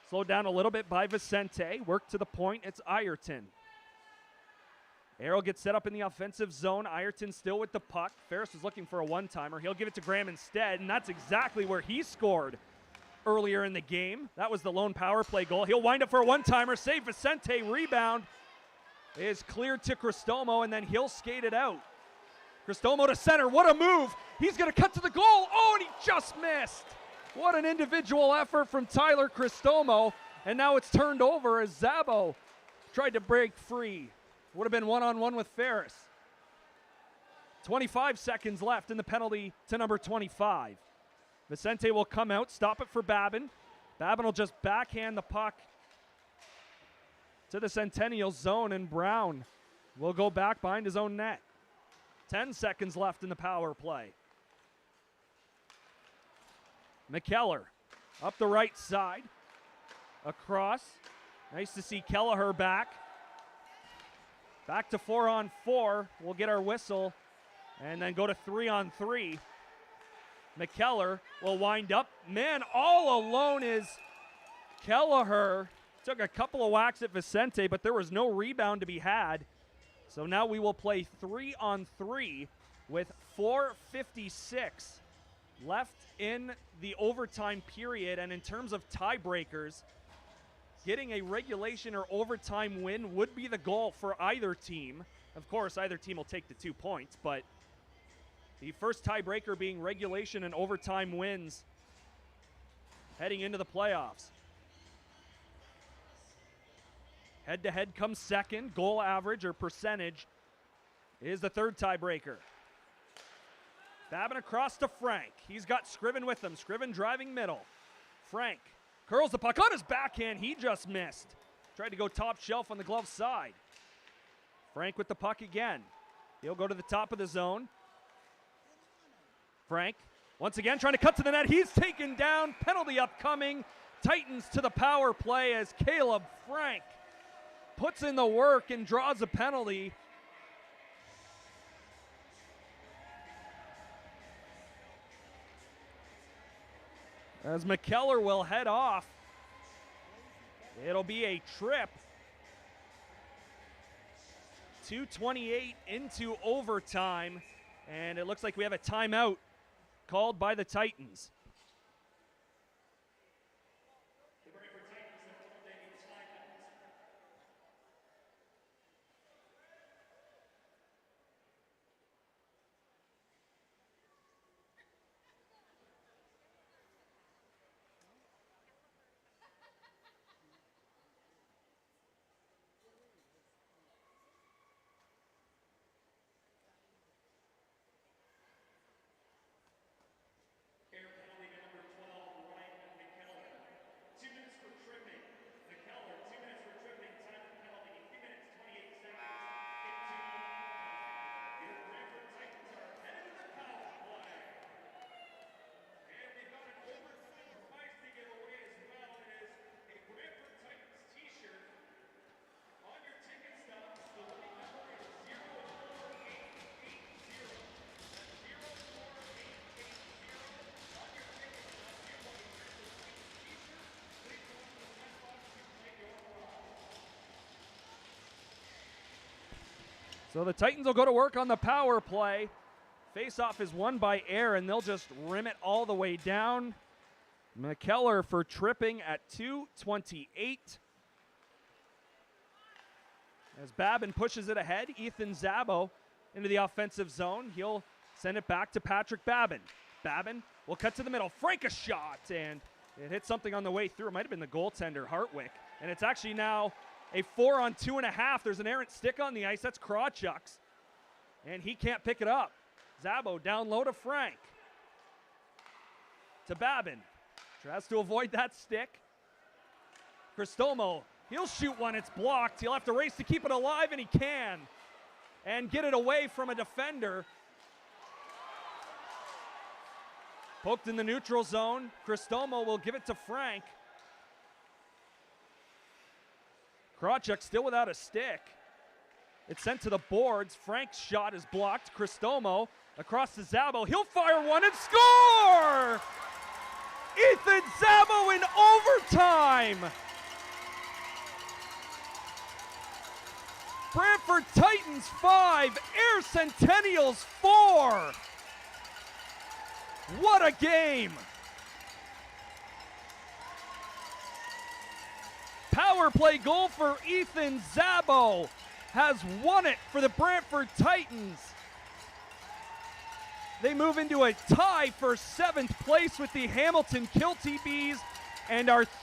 Slowed down a little bit by Vicente. Worked to the point. It's Ireton. Ayr will get set up in the offensive zone. Ireton still with the puck. Ferris was looking for a one-timer. He'll give it to Graham instead, and that's exactly where he scored earlier in the game. That was the lone power play goal. He'll wind up for a one-timer. Save Vicente. Rebound is cleared to Cristomo, and then he'll skate it out. Cristomo to center. What a move. He's going to cut to the goal. Oh, and he just missed. What an individual effort from Tyler Cristomo. And now it's turned over as Zabo tried to break free. Would have been one-on-one with Ferris. 25 seconds left in the penalty to number 25. Vicente will come out, stop it for Babin. Babin will just backhand the puck to the Centennials zone, and Brown will go back behind his own net. 10 seconds left in the power play. McKellar up the right side, across. Nice to see Kelleher back. Back to 4-on-4. We'll get our whistle and then go to 3-on-3. McKellar will wind up. Man, all alone is Kelleher. Took a couple of whacks at Vicente, but there was no rebound to be had. So now we will play 3-on-3 with 4:56 left in the overtime period. And in terms of tiebreakers, getting a regulation or overtime win would be the goal for either team. Of course, either team will take the 2 points, but the first tiebreaker being regulation and overtime wins heading into the playoffs. Head-to-head comes second. Goal average or percentage is the third tiebreaker. Babin across to Frank. He's got Scriven with him. Scriven driving middle. Frank curls the puck on his backhand. He just missed. Tried to go top shelf on the glove side. Frank with the puck again. He'll go to the top of the zone. Frank, once again, trying to cut to the net. He's taken down. Penalty upcoming. Titans to the power play as Caleb Frank puts in the work and draws a penalty. As McKellar will head off. It'll be a trip. 2:28 into overtime, and it looks like we have a timeout called by the Titans. So the Titans will go to work on the power play. Face-off is won by Air, and they'll just rim it all the way down. McKellar for tripping at 2:28. As Babin pushes it ahead, Ethan Zabo into the offensive zone. He'll send it back to Patrick Babin. Babin will cut to the middle. Frank a shot, and it hit something on the way through. It might have been the goaltender, Hartwick. And it's actually now a 4-on-2.5. There's an errant stick on the ice. That's Krawchuk's. And he can't pick it up. Zabo down low to Frank. To Babin. Tries to avoid that stick. Cristomo, he'll shoot one. It's blocked. He'll have to race to keep it alive, and he can. And get it away from a defender. Poked in the neutral zone. Cristomo will give it to Frank. Krawchuk still without a stick. It's sent to the boards. Frank's shot is blocked. Cristomo across to Zabo. He'll fire one and score! Ethan Zabo in overtime! Brantford Titans 5, Air Centennials 4. What a game! Power play goal for Ethan Zabo has won it for the Brantford Titans. They move into a tie for 7th place with the Hamilton Kilty Bees and are